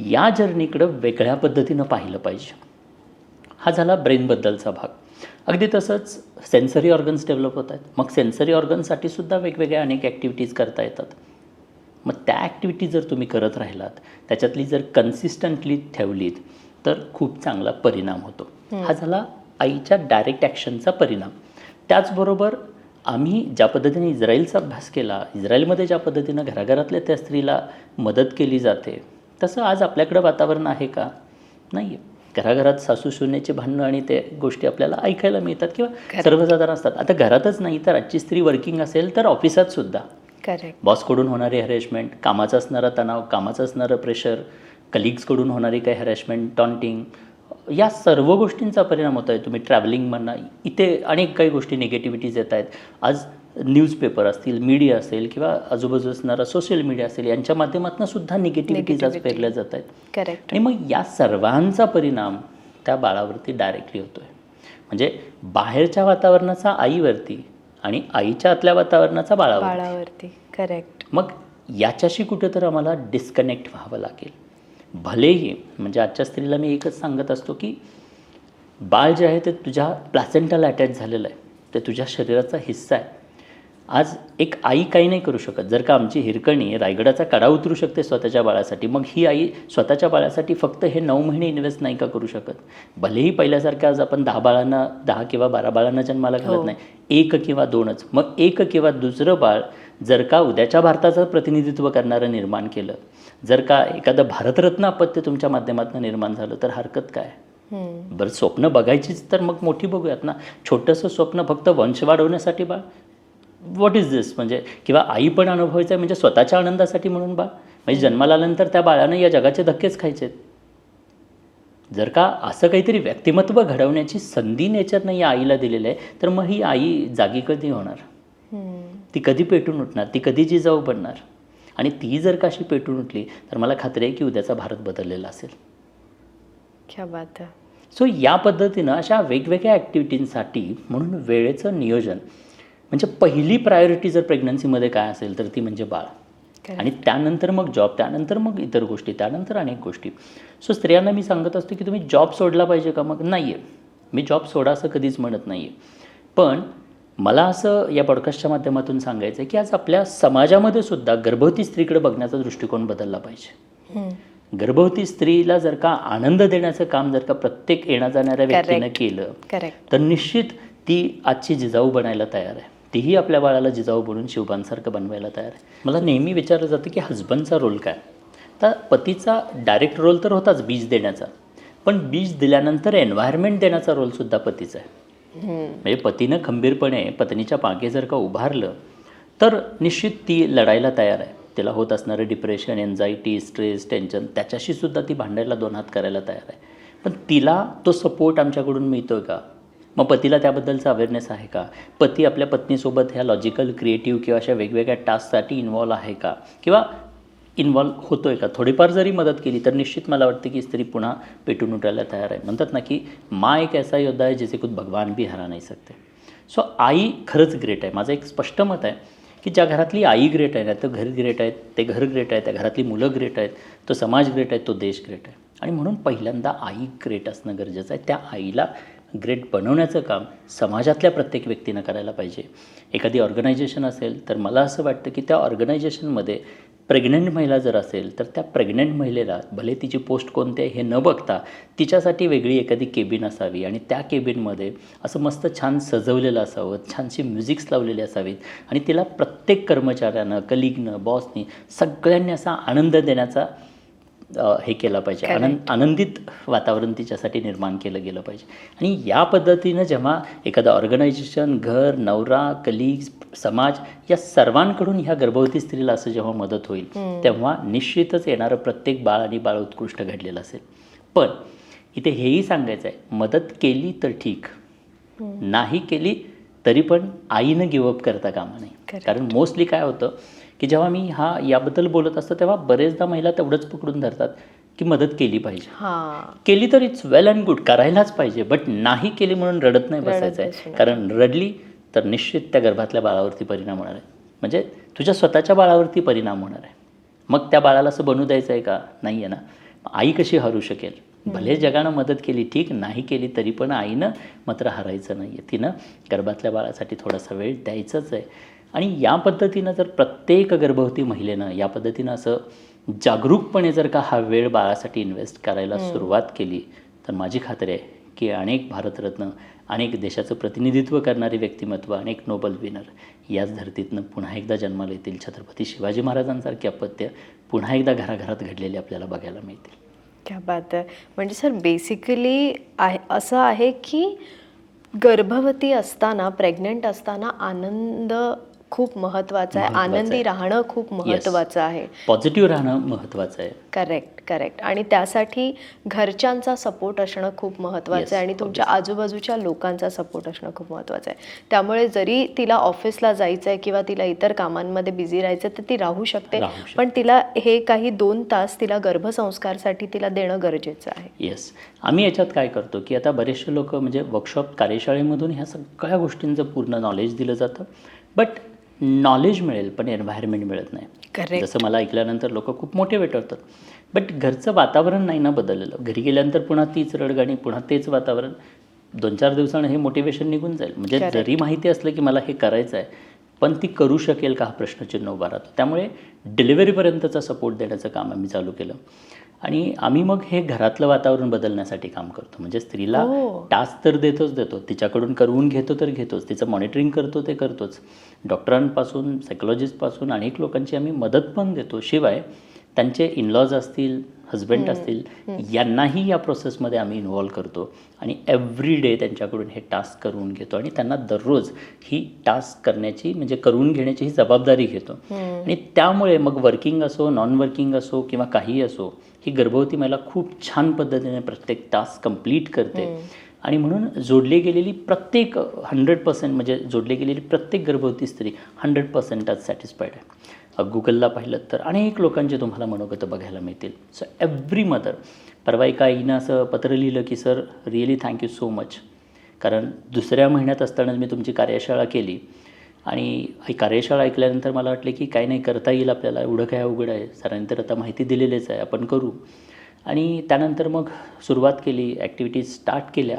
Speaker 1: या जर्नीकडं वेगळ्या पद्धतीनं पाहिलं पाहिजे. हा झाला ब्रेनबद्दलचा भाग. अगदी तसंच सेन्सरी ऑर्गन्स डेव्हलप होत आहेत. मग सेन्सरी ऑर्गन्ससाठी सुद्धा वेगवेगळ्या अनेक ॲक्टिव्हिटीज करता येतात. मग त्या ॲक्टिव्हिटी जर तुम्ही करत राहिलात, त्याच्यातली जर कन्सिस्टंटली ठेवलीत तर खूप चांगला परिणाम होतो. हा झाला आईच्या डायरेक्ट ॲक्शनचा परिणाम. त्याचबरोबर आम्ही ज्या पद्धतीने इस्रायलचा अभ्यास केला, इस्रायलमध्ये ज्या पद्धतीनं घराघरातल्या त्या स्त्रीला मदत केली जाते, तसं आज आपल्याकडं वातावरण आहे का? नाही आहे. घराघरात सासू सुनेचे भांडणं आणि ते गोष्टी आपल्याला ऐकायला मिळतात किंवा सर्वसाधारण असतात. आता घरातच नाही तर आजची स्त्री वर्किंग असेल तर ऑफिसात सुद्धा
Speaker 2: करेक्ट.
Speaker 1: बॉसकडून होणारी हॅरेसमेंट, कामाचा असणारा तणाव, कामाचं असणारं प्रेशर, कलिग्सकडून होणारी काही हॅरेसमेंट, टॉन्टिंग, या सर्व गोष्टींचा परिणाम होत आहे. तुम्ही ट्रॅव्हलिंग म्हणा, इथे अनेक काही गोष्टी निगेटिव्हिटीज येत आहेत. आज न्यूजपेपर असतील, मीडिया असेल किंवा आजूबाजू असणारा सोशल मीडिया असेल, यांच्या माध्यमातून सुद्धा निगेटिव्हिटीज आज पेरल्या जात आहेत.
Speaker 2: करेक्ट.
Speaker 1: आणि मग या सर्वांचा परिणाम त्या बाळावरती डायरेक्टली होतो आहे. म्हणजे बाहेरच्या वातावरणाचा आईवरती आणि आईच्या आतल्या वातावरणाचा
Speaker 2: बाळावरती. करेक्ट.
Speaker 1: मग याच्याशी कुठं तर आम्हाला डिस्कनेक्ट व्हावं लागेल. भलेही म्हणजे आजच्या स्त्रीला मी एकच सांगत असतो की बाळ जे आहे ते तुझ्या प्लॅसेंटाला अटॅच झालेलं आहे, ते तुझ्या शरीराचा हिस्सा आहे. आज एक आई काही नाही करू शकत. जर का आमची हिरकणी रायगडाचा कडा उतरू शकते स्वतःच्या बाळासाठी, मग ही आई स्वतःच्या बाळासाठी फक्त हे 9 महिने इन्व्हेस्ट नाही का करू शकत? भलेही पहिल्यासारखं आज आपण 10 किंवा 12 बाळांना जन्माला घालत नाही, 1 किंवा 2च. मग 1 किंवा दुसरं बाळ जर का उद्याच्या भारताचं प्रतिनिधित्व करणारं निर्माण केलं, जर का एखादं भारतरत्न अपत्य तुमच्या माध्यमातून निर्माण झालं तर हरकत काय? बरं, स्वप्न बघायचीच तर मग मोठी बघूयात ना. छोटंसं स्वप्न फक्त वंश वाढवण्यासाठी बाळ, व्हॉट इज दिस? म्हणजे किंवा आई पण अनुभवायचं आहे म्हणजे स्वतःच्या आनंदासाठी म्हणून बाळ, म्हणजे जन्माला आल्यानंतर त्या बाळानं या जगाचे धक्केच खायचे आहेत. जर का असं काहीतरी व्यक्तिमत्व घडवण्याची संधी नेचरनं या आईला दिलेलं आहे, तर मग ही आई जागी कधी होणार? ती कधी पेटून उठणार? ती कधी जिजाऊ बनणार? आणि ती जर का अशी पेटून उठली तर मला खात्री आहे की उद्याचा भारत बदललेला असेल.
Speaker 2: क्या बात आहे.
Speaker 1: सो या पद्धतीनं अशा वेगवेगळ्या ॲक्टिव्हिटींसाठी म्हणून वेळेचं नियोजन, म्हणजे पहिली प्रायोरिटी जर प्रेग्नन्सीमध्ये काय असेल तर ती म्हणजे बाळ. आणि त्यानंतर मग जॉब, त्यानंतर मग इतर गोष्टी, त्यानंतर अनेक गोष्टी. सो स्त्रियांना मी सांगत असतो की तुम्ही जॉब सोडला पाहिजे का? मग नाही आहे, मी जॉब सोडा असं कधीच म्हणत नाही आहे. पण मला असं या पॉडकास्टच्या माध्यमातून सांगायचं आहे की आज आपल्या समाजामध्ये सुद्धा गर्भवती स्त्रीकडे बघण्याचा दृष्टिकोन बदलला पाहिजे. गर्भवती स्त्रीला जर का आनंद देण्याचं काम जर का प्रत्येक येण्या जाणाऱ्या व्यक्तीनं केलं तर निश्चित ती आजची जिजाऊ बनायला तयार आहे. तीही आपल्या बाळाला जिजाऊ बनून शिवबांसारखं बनवायला तयार आहे. मला नेहमी विचारलं जातं की हजबंडचा रोल काय? तर पतीचा डायरेक्ट रोल तर होताच बीज देण्याचा, पण बीज दिल्यानंतर एन्व्हायरमेंट देण्याचा रोलसुद्धा पतीचा आहे. म्हणजे पतीनं खंबीरपणे पत्नीच्या मागे जर का उभारलं तर निश्चित ती लढायला तयार आहे. तिला होत असणारं डिप्रेशन, एन्झायटी, स्ट्रेस, टेन्शन त्याच्याशी सुद्धा ती भांडायला 2 हात करायला तयार आहे. पण तिला तो सपोर्ट आमच्याकडून मिळतो का? मग पतीला त्याबद्दलचा अवेअरनेस आहे का? पती आपल्या पत्नीसोबत ह्या लॉजिकल, क्रिएटिव्ह किंवा अशा वेगवेगळ्या टास्कसाठी इन्व्हॉल्व आहे का? किंवा इन्व्हॉल्व होतो आहे का? थोडीफार जरी मदत केली तर निश्चित मला वाटतं की स्त्री पुन्हा पेटून उठायला तयार आहे. म्हणतात ना की माँ एक ऐसा योद्धा है जिसे खुद भगवान भी हरा नाही सकते. सो आई खरंच ग्रेट आहे. माझं एक स्पष्ट मत आहे की ज्या घरातली आई ग्रेट आहे ना, तर घर ग्रेट आहेत, ते घर ग्रेट आहे, त्या घरातली मुलं ग्रेट आहेत, तो समाज ग्रेट आहे, तो देश ग्रेट आहे. आणि म्हणून पहिल्यांदा आई ग्रेट असणं गरजेचं आहे. त्या आईला ग्रेट बनवण्याचं काम समाजातल्या प्रत्येक व्यक्तीनं करायला पाहिजे. एखादी ऑर्गनायझेशन असेल तर मला असं वाटतं की त्या ऑर्गनायझेशनमध्ये प्रेग्नंट महिला जर असेल तर त्या प्रेग्नंट महिलेला भले तिची पोस्ट कोणती आहे हे न बघता तिच्यासाठी वेगळी एखादी केबिन असावी आणि त्या केबिनमध्ये असं मस्त छान सजवलेलं असावं, छानशी म्युझिक्स लावलेले असावीत आणि तिला प्रत्येक कर्मचाऱ्यानं, कलिगनं, बॉसनी सगळ्यांनी असा आनंद देण्याचा हे केलं पाहिजे. आनंदित वातावरण तिच्यासाठी निर्माण केलं गेलं पाहिजे. आणि या पद्धतीनं जेव्हा एखादं ऑर्गनायझेशन, घर, नवरा, कलिग्स, समाज या सर्वांकडून ह्या गर्भवती स्त्रीला असं जेव्हा मदत होईल तेव्हा निश्चितच येणारं प्रत्येक बाळ आणि बाळ उत्कृष्ट घडलेलं असेल. पण इथे हेही सांगायचं आहे, मदत केली तर ठीक, नाही केली तरी पण आईनं गिवअप करता कामा नाही. कारण मोस्टली काय होतं की जेव्हा मी याबद्दल बोलत असतो तेव्हा बरेचदा महिला तेवढंच पकडून धरतात की मदत केली पाहिजे. केली तर इट्स वेल अँड गुड, करायलाच पाहिजे, बट नाही केली म्हणून रडत नाही बसायचं आहे. कारण रडली तर निश्चित त्या गर्भातल्या बाळावरती परिणाम होणार आहे, म्हणजे तुझ्या स्वतःच्या बाळावरती परिणाम होणार आहे. मग त्या बाळाला असं बनू द्यायचं आहे का? नाही आहे ना. आई कशी हरू शकेल? भले जगानं मदत केली ठीक, नाही केली तरी पण आईनं मात्र हरायचं नाही आहे. तिनं गर्भातल्या बाळासाठी थोडासा वेळ द्यायचाच आहे. आणि या पद्धतीनं जर प्रत्येक गर्भवती महिलेनं या पद्धतीनं असं जागरूकपणे जर का हा वेळ बाळासाठी इन्व्हेस्ट करायला सुरुवात केली तर माझी खात्री आहे की अनेक भारतरत्न, अनेक देशाचं प्रतिनिधित्व करणारे व्यक्तिमत्व, अनेक नोबल विनर याच धर्तीतनं पुन्हा एकदा जन्माला येतील. छत्रपती शिवाजी महाराजांसारखे अपत्य पुन्हा एकदा घराघरात घडलेले आपल्याला बघायला मिळतील.
Speaker 2: क्या बात आहे. म्हणजे सर बेसिकली असं आहे की गर्भवती असताना, प्रेग्नंट असताना आनंद खूप महत्त्वाचं आहे.
Speaker 1: महत्त्वाचं
Speaker 2: आनंदी
Speaker 1: आहे.
Speaker 2: राहणं खूप महत्त्वाचं आहे.
Speaker 1: पॉझिटिव्ह राहणं महत्त्वाचं आहे.
Speaker 2: करेक्ट. आणि त्यासाठी घरच्यांचा सपोर्ट असणं खूप महत्त्वाचं आहे
Speaker 1: Yes,
Speaker 2: आणि तुमच्या आजूबाजूच्या लोकांचा सपोर्ट असणं खूप महत्त्वाचं आहे. त्यामुळे जरी तिला ऑफिसला जायचं आहे किंवा तिला इतर कामांमध्ये बिझी राहायचं तर ती राहू शकते, पण तिला हे काही 2 तास तिला गर्भसंस्कारसाठी तिला देणं गरजेचं आहे.
Speaker 1: येस. आम्ही याच्यात काय करतो की आता बरेचसे लोक म्हणजे वर्कशॉप कार्यशाळेमधून ह्या सगळ्या गोष्टींचं पूर्ण नॉलेज दिलं जातं, बट नॉलेज मिळेल पण एन्व्हायरमेंट मिळत नाही.
Speaker 2: करेक्ट.
Speaker 1: जसं मला ऐकल्यानंतर लोक खूप मोटिवेट होतात, बट घरचं वातावरण नाही ना बदललेलं. घरी गेल्यानंतर पुन्हा तीच रडगाणी, पुन्हा तेच वातावरण. 2-4 दिवसानं हे मोटिवेशन निघून जाईल. म्हणजे
Speaker 2: Correct.
Speaker 1: जरी माहिती असलं की मला हे करायचं आहे, पण ती करू शकेल का हा प्रश्नचिन्ह उभा राहतो. त्यामुळे डिलिव्हरीपर्यंतचा सपोर्ट देण्याचं काम आम्ही चालू केलं आणि आम्ही मग हे घरातलं वातावरण बदलण्यासाठी काम करतो. म्हणजे स्त्रीला
Speaker 2: हो.
Speaker 1: टास्क तर देतो, तिच्याकडून करवून घेतो तर घेतोच, तिचं मॉनिटरिंग करतो ते करतोच. डॉक्टरांपासून सायकोलॉजिस्टपासून अनेक लोकांची आम्ही मदत पण देतो. शिवाय त्यांचे इनलॉज असतील, हजबंड असतील, यांनाही या प्रोसेसमध्ये आम्ही इन्व्हॉल्व करतो आणि एव्हरी डे त्यांच्याकडून हे टास्क करून घेतो आणि त्यांना दररोज ही टास्क करण्याची म्हणजे करून घेण्याची ही जबाबदारी घेतो. आणि त्यामुळे मग वर्किंग असो, नॉन वर्किंग असो किंवा काहीही असो, ही गर्भवती महिला खूप छान पद्धतीने प्रत्येक टास्क कंप्लीट करते. आणि म्हणून जोडली गेलेली प्रत्येक 100% म्हणजे जोडली गेलेली प्रत्येक गर्भवती स्त्री 100% आज सॅटिस्फाईड आहे. गुगलला पाहिलं तर अनेक लोकांचे तुम्हाला मनोगत बघायला मिळतील. So every mother. परवा एका आईनं असं पत्र लिहिलं की sir really thank you so much, कारण 2ऱ्या महिन्यात असतानाच मी तुमची कार्यशाळा केली आणि ही कार्यशाळा ऐकल्यानंतर मला वाटलं की काही नाही करता येईल आपल्याला, एवढं काय अवघड आहे, सरांनी तर आता माहिती दिलेलीच आहे, आपण करू. आणि त्यानंतर मग सुरुवात केली, ॲक्टिव्हिटीज स्टार्ट केल्या,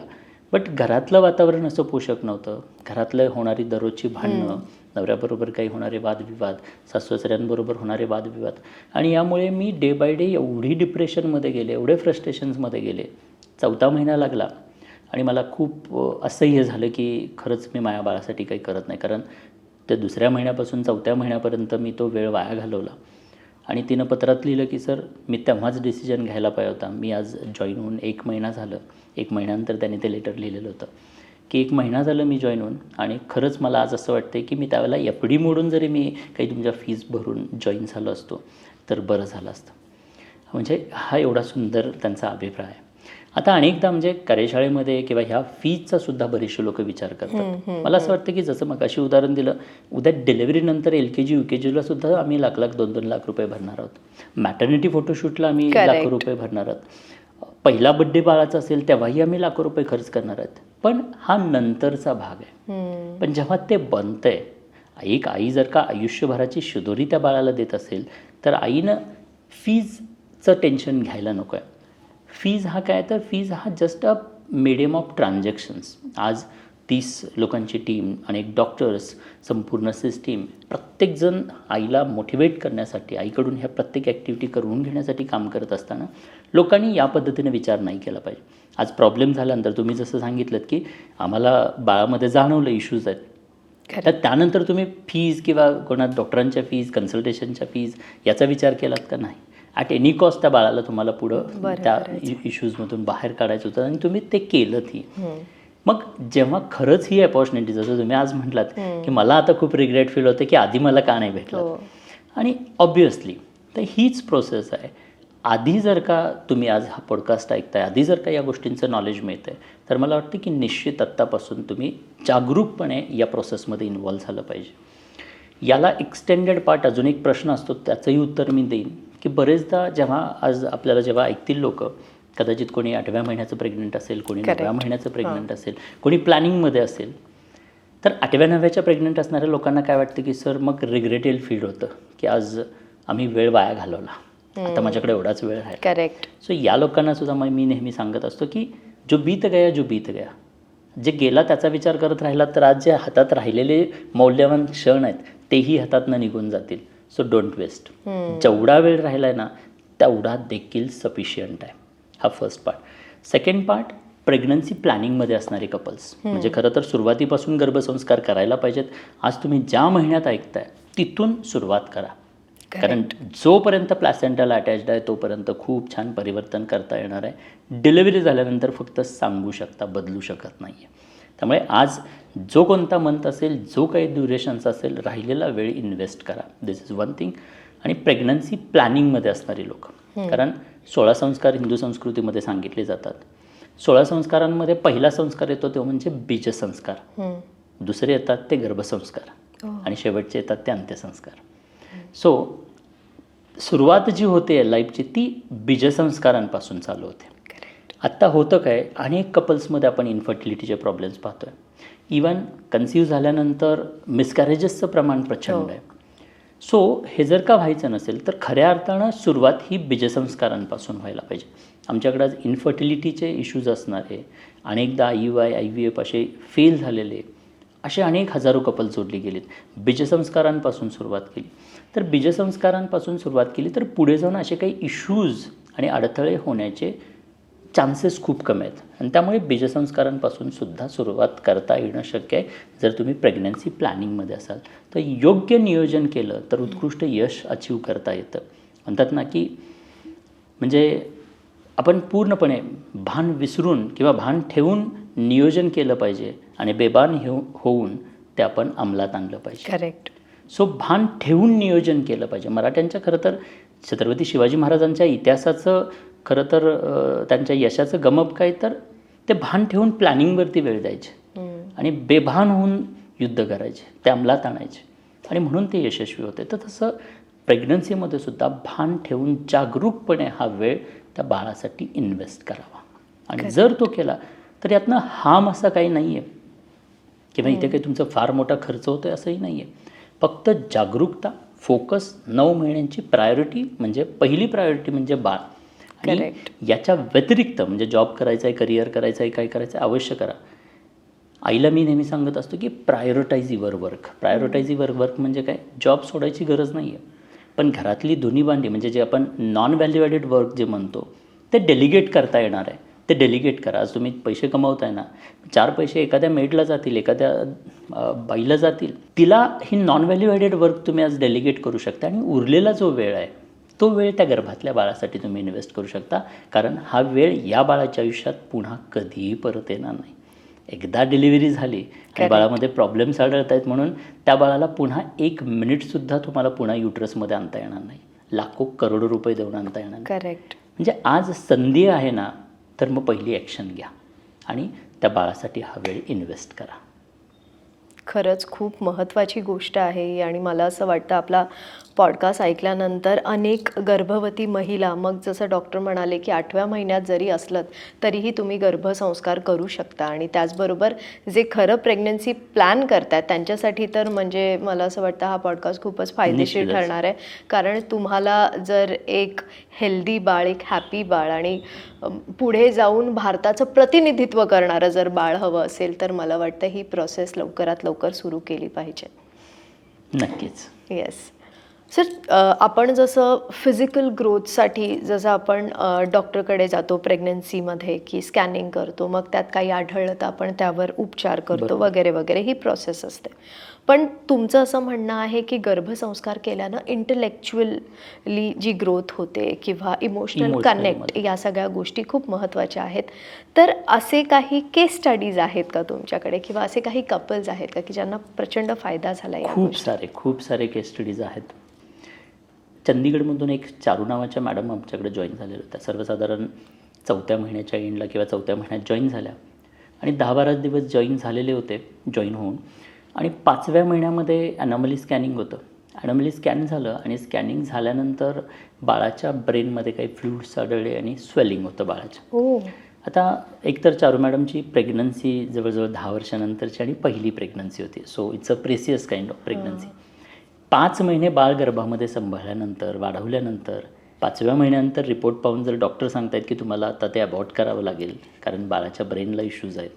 Speaker 1: बट घरातलं वातावरण असं पोषक नव्हतं. घरातलं होणारी दररोजची भांडणं, नवऱ्याबरोबर काही होणारे वादविवाद, सासू-सासऱ्यांबरोबर होणारे वादविवाद, आणि यामुळे मी डे बाय डे एवढी डिप्रेशनमध्ये गेले, एवढे फ्रस्ट्रेशन्समध्ये गेले. 4था महिना लागला आणि मला खूप असह्य झालं की खरंच मी माझ्या बाळासाठी काही करत नाही, कारण त्या 2ऱ्या महिन्यापासून 4थ्या महिन्यापर्यंत मी तो वेळ वाया घालवला. आणि तिनं पत्रात लिहिलं की सर मी तेव्हाच डिसिजन घ्यायला पाहिजे होता. मी आज जॉईन होऊन 1 महिना झालं. 1 महिन्यानंतर त्याने ते लेटर लिहिलेलं होतं की 1 महिना झालं मी जॉईन होऊन आणि खरंच मला आज असं वाटतं की मी त्यावेळेला एफ-डी मोडून जरी मी काही तुमच्या फीज भरून जॉईन झालो असतो तर बरं झालं असतं. म्हणजे हा एवढा सुंदर त्यांचा अभिप्राय आहे. आता अनेकदा म्हणजे कार्यशाळेमध्ये किंवा ह्या फीजचा सुद्धा बरेचसे लोक विचार करतात. मला असं वाटतं की जसं मगाशी उदाहरण दिलं, उद्या डिलिव्हरीनंतर LKG UKGला सुद्धा आम्ही लाख 2-2 लाख रुपये भरणार आहोत. मॅटर्निटी फोटोशूटला आम्ही लाखो रुपये भरणार आहोत. पहिला बड्डे बाळाचा असेल तेव्हाही आम्ही लाखो रुपये खर्च करणार आहोत. पण हा नंतरचा भाग आहे. पण जेव्हा ते बनतंय, एक आई जर का आयुष्यभराची शिदोरी त्या बाळाला देत असेल तर आईनं फीजचं टेन्शन घ्यायला नको आहे. फीज हा काय, तर फीज हा just a medium of transactions. आज 30 लोकांची टीम, अनेक डॉक्टर्स, संपूर्ण सिस्टीम, प्रत्येकजण आईला मोटिवेट करण्यासाठी, आईकडून ह्या प्रत्येक ॲक्टिव्हिटी करून घेण्यासाठी काम करत असताना लोकांनी या पद्धतीने विचार नाही केला पाहिजे. आज प्रॉब्लेम झाल्यानंतर तुम्ही जसं सांगितलं की आम्हाला बाळामध्ये जाणवलं इश्यूज आहेत, तर त्यानंतर तुम्ही फीज किंवा कोणा डॉक्टरांच्या फीज, कन्सल्टेशनच्या फीज याचा विचार केलात का? नाही. ॲट एनी कॉस्ट त्या बाळाला तुम्हाला पुढं त्या इश्यूजमधून बाहेर काढायचं होतं आणि तुम्ही ते केलंतही. मग जेव्हा खरंच ही अपॉर्च्युनिटी, जसं तुम्ही आज म्हटलात की मला आता खूप रिग्रेट फील होतं की आधी मला का नाही भेटलं, आणि ऑब्व्हियसली तर हीच प्रोसेस आहे. आधी जर का तुम्ही आज हा पॉडकास्ट ऐकताय, आधी जर का या गोष्टींचं नॉलेज मिळतं आहे, तर मला वाटतं की निश्चित आत्तापासून तुम्ही जागरूकपणे या प्रोसेसमध्ये इन्व्हॉल्व झालं पाहिजे. याला एक्सटेंडेड पार्ट अजून एक प्रश्न असतो, त्याचंही उत्तर मी देईन की बरेचदा जेव्हा आज आपल्याला जेव्हा ऐकतील लोक, कदाचित कोणी 8व्या महिन्याचं प्रेग्नंट असेल, कोणी 9व्या महिन्याचं प्रेग्नंट असेल, कोणी प्लॅनिंगमध्ये असेल, तर 8व्या-9व्याच्या प्रेग्नंट असणाऱ्या लोकांना काय वाटतं की सर मग रिग्रेटेड फील होतं की आज आम्ही वेळ वाया घालवला, आता माझ्याकडे एवढाच वेळ आहे.
Speaker 2: करेक्ट.
Speaker 1: सो या लोकांना सुद्धा मी नेहमी सांगत असतो की जो बीत गया, जे गेला त्याचा विचार करत राहिला तर आज जे हातात राहिलेले मौल्यवान क्षण आहेत तेही हातातनं निघून जातील. So don't waste. जेवढा वेळ राहिला आहे ना तेवढा देखील सफिशियंट आहे. हा first part. Second part, pregnancy प्लॅनिंगमध्ये असणारे कपल्स, म्हणजे खरं तर सुरुवातीपासून गर्भसंस्कार करायला पाहिजेत. आज तुम्ही ज्या महिन्यात ऐकताय तिथून सुरुवात करा, कारण जोपर्यंत प्लॅसेंटाला अटॅच्ड आहे तोपर्यंत खूप छान परिवर्तन करता येणार आहे. डिलिव्हरी झाल्यानंतर फक्त सांगू शकता, बदलू शकत नाही आहे. त्यामुळे आज जो कोणता मंथ असेल, जो काही ड्युरेशन्स असेल, राहिलेला वेळ इन्व्हेस्ट करा. दिस इज वन थिंग. आणि प्रेग्नन्सी प्लॅनिंगमध्ये असणारी लोक, कारण 16 संस्कार हिंदू संस्कृतीमध्ये सांगितले जातात. 16 संस्कारांमध्ये पहिला संस्कार येतो तो म्हणजे बीजसंस्कार, दुसरे येतात ते गर्भसंस्कार आणि शेवटचे येतात ते अंत्यसंस्कार. सो सुरुवात जी होते लाईफची ती बीजसंस्कारांपासून चालू होते. आत्ता होतं काय, अनेक कपल्समध्ये आपण इन्फर्टिलिटीचे प्रॉब्लेम्स पाहतो आहे. इवन कन्सिव्ह झाल्यानंतर मिसकॅरेजेसचं प्रमाण प्रचंड आहे. सो हे जर का व्हायचं नसेल तर खऱ्या अर्थानं सुरुवात ही बीजसंस्कारांपासून व्हायला पाहिजे. आमच्याकडे आज इन्फर्टिलिटीचे इश्यूज असणारे, अनेकदा IUI IVF असे फेल झालेले असे अनेक हजारो कपल जोडली गेलीत. बीजसंस्कारांपासून सुरुवात केली तर बीजसंस्कारांपासून सुरुवात केली तर पुढे जाऊन असे काही इश्यूज आणि अडथळे होण्याचे चान्सेस खूप कमी आहेत. आणि त्यामुळे बीजसंस्कारांपासून सुद्धा सुरुवात करता येणं शक्य आहे जर तुम्ही प्रेग्नन्सी प्लॅनिंगमध्ये असाल. तर योग्य नियोजन केलं तर उत्कृष्ट यश अचीव करता येतं. म्हणतात ना की म्हणजे आपण पूर्णपणे भान विसरून किंवा भान ठेवून नियोजन केलं पाहिजे आणि बेभान होऊन ते आपण अंमलात आणलं पाहिजे.
Speaker 2: करेक्ट.
Speaker 1: सो भान ठेवून नियोजन केलं पाहिजे. मराठ्यांच्या खरं तर छत्रपती शिवाजी महाराजांच्या इतिहासाचं खरं तर त्यांच्या यशाचं गमक काय तर ते भान ठेवून प्लॅनिंगवरती वेळ द्यायचे आणि बेभान होऊन युद्ध करायचे, ते अंमलात आणायचे आणि म्हणून ते यशस्वी होते. तर तसं प्रेग्नन्सीमध्ये सुद्धा भान ठेवून जागरूकपणे हा वेळ त्या बाळासाठी इन्व्हेस्ट करावा. आणि जर तो केला तर यातनं हार्म असा काही नाही आहे किंवा इथे काही तुमचा फार मोठा खर्च होतो आहे असंही नाही आहे. फक्त जागरूकता, फोकस, 9 महिन्यांची प्रायोरिटी म्हणजे पहिली प्रायोरिटी म्हणजे बाळ. आणि याच्या व्यतिरिक्त म्हणजे जॉब करायचा आहे, करिअर करायचं आहे, काय करायचं आहे अवश्य करा. आईला मी नेहमी सांगत असतो की prioritise your work. Prioritise your work म्हणजे काय, जॉब सोडायची गरज नाही आहे, पण घरातली दोन्ही भांडी म्हणजे जे आपण नॉन व्हॅल्यू ॲडेड वर्क जे म्हणतो ते डेलिगेट करता येणार आहे. ते डेलिगेट करा. आज तुम्ही पैसे कमवताय ना, 4 पैसे एखाद्या मेडला जातील, एखाद्या बाईला जातील, तिला ही नॉन व्हॅल्यू ॲडेड वर्क तुम्ही आज डेलिगेट करू शकता आणि उरलेला जो वेळ आहे तो वेळ त्या गर्भातल्या बाळासाठी तुम्ही इन्व्हेस्ट करू शकता. कारण हा वेळ या बाळाच्या आयुष्यात पुन्हा कधीही परत येणार नाही. एकदा डिलिव्हरी झाली आणि बाळामध्ये प्रॉब्लेम्स आढळत आहेत म्हणून त्या बाळाला पुन्हा 1 मिनिटसुद्धा तुम्हाला पुन्हा युट्रसमध्ये आणता येणार नाही. लाखो करोडो रुपये देऊन आणता येणार नाही.
Speaker 2: करेक्ट.
Speaker 1: म्हणजे आज संधी आहे ना, तर मग पहिली ॲक्शन घ्या आणि त्या बाळासाठी हा वेळ इन्व्हेस्ट करा.
Speaker 2: खरंच खूप महत्त्वाची गोष्ट आहे ही. आणि मला असं वाटतं आपला पॉडकास्ट ऐकल्यानंतर अनेक गर्भवती महिला, मग जसं डॉक्टर म्हणाले की 8व्या महिन्यात जरी असलं तरीही तुम्ही गर्भसंस्कार करू शकता. आणि त्याचबरोबर जे खरं प्रेग्नन्सी प्लॅन करतात त्यांच्यासाठी तर म्हणजे मला असं वाटतं हा पॉडकास्ट खूपच फायदेशीर ठरणार आहे. कारण तुम्हाला जर एक हेल्दी बाळ, एक हॅपी बाळ आणि पुढे जाऊन भारताचं प्रतिनिधित्व करणारं जर बाळ हवं असेल तर मला वाटतं ही प्रोसेस लवकरात लवकर सुरू केली पाहिजे.
Speaker 1: नक्कीच.
Speaker 2: येस सर, आपण जसं फिजिकल ग्रोथसाठी जसं आपण डॉक्टरकडे जातो प्रेग्नन्सीमध्ये की स्कॅनिंग करतो, मग त्यात काही आढळलं तर आपण त्यावर उपचार करतो वगैरे वगैरे, ही प्रोसेस असते. पण तुमचं असं म्हणणं आहे की गर्भसंस्कार केल्यानं इंटेलेक्च्युअली जी ग्रोथ होते किंवा इमोशनल कनेक्ट, या सगळ्या गोष्टी खूप महत्त्वाच्या आहेत. तर असे काही केस स्टडीज आहेत का तुमच्याकडे किंवा असे काही कपल्स आहेत का की ज्यांना प्रचंड फायदा झाला?
Speaker 1: खूप सारे केस स्टडीज आहेत. चंदीगडमधून एक चारू नावाच्या मॅडम आमच्याकडे जॉईन झालेल्या होत्या. सर्वसाधारण 4थ्या महिन्याच्या एंडला किंवा 4थ्या महिन्यात जॉईन झाल्या आणि 10-12 दिवस जॉईन झालेले होते जॉईन होऊन. आणि 5व्या महिन्यामध्ये ॲनॉमली स्कॅनिंग होतं. ॲनॉमली स्कॅन झालं आणि स्कॅनिंग झाल्यानंतर बाळाच्या ब्रेनमध्ये काही फ्लुइड्स आढळले आणि स्वेलिंग होतं बाळाच्या. आता एकतर चारू मॅडमची प्रेग्नन्सी जवळजवळ 10 वर्षानंतरची आणि पहिली प्रेग्नन्सी होती. So it's a precious kind of pregnancy. 5 महिने बाळ गर्भामध्ये सांभाळल्यानंतर, वाढवल्यानंतर 5व्या महिन्यानंतर रिपोर्ट पाहून जर डॉक्टर सांगतायत की तुम्हाला आता ते अबॉर्ट करावं लागेल कारण बाळाच्या ब्रेनला इश्यूज आहेत,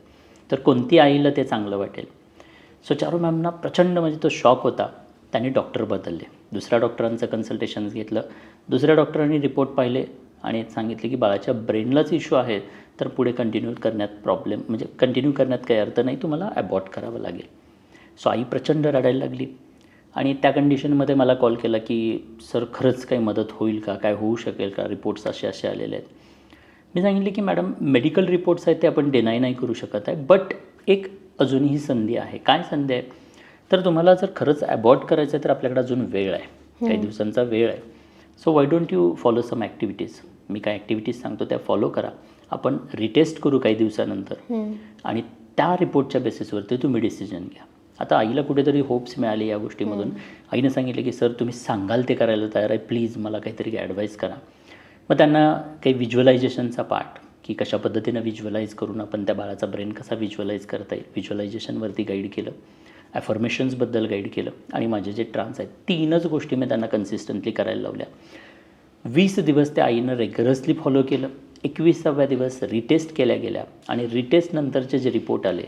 Speaker 1: तर कोणती आईला ते चांगलं वाटेल? सो चारू मॅमना प्रचंड म्हणजे तो शॉक होता. त्यांनी डॉक्टर बदलले, दुसऱ्या डॉक्टरांचं कन्सल्टेशन्स घेतलं. दुसऱ्या डॉक्टरांनी रिपोर्ट पाहिले आणि सांगितले की बाळाच्या ब्रेनलाच इश्यू आहे, तर पुढे कंटिन्यू करण्यात काही अर्थ नाही, तुम्हाला अबॉर्ट करावं लागेल. सो आई प्रचंड रडायला लागली आणि त्या कंडिशनमध्ये मला कॉल केला की सर खरंच काही मदत होईल का, काय होऊ शकेल का, रिपोर्ट्स असे आलेले आहेत. मी सांगितले की मॅडम मेडिकल रिपोर्ट्स आहेत ते आपण डिनाय नाही करू शकत आहे, बट एक अजूनही संधी आहे. काय संधी आहे? तर तुम्हाला जर खरंच ॲबॉर्ट करायचं आहे तर आपल्याकडे अजून वेळ आहे, काही दिवसांचा वेळ आहे. So why don't you follow some activities. मी काय ॲक्टिव्हिटीज सांगतो त्या फॉलो करा. आपण रिटेस्ट करू काही दिवसानंतर आणि त्या रिपोर्टच्या बेसिसवरती तुम्ही डिसिजन घ्या. आता आईला कुठेतरी होप्स मिळाले या गोष्टीमधून. आईनं सांगितलं की सर तुम्ही सांगाल ते करायला तयार आहे, प्लीज मला काहीतरी ॲडवाईस करा. मग त्यांना काही व्हिज्युअलायझेशनचा पार्ट, की कशा पद्धतीनं व्हिज्युअलाइज करून आपण त्या बाळाचा ब्रेन कसा व्हिज्युअलाइज करता येईल, व्हिज्युअलायझेशनवरती गाईड केलं, ॲफर्मेशन्सबद्दल गाईड केलं आणि माझे जे ट्रान्स आहेत 3च गोष्टी मी त्यांना कन्सिस्टंटली करायला लावल्या. 20 दिवस त्या आईनं रेग्युलसली फॉलो केलं. 21व्या दिवस रिटेस्ट केल्या गेल्या आणि रिटेस्ट नंतरचे जे रिपोर्ट आले,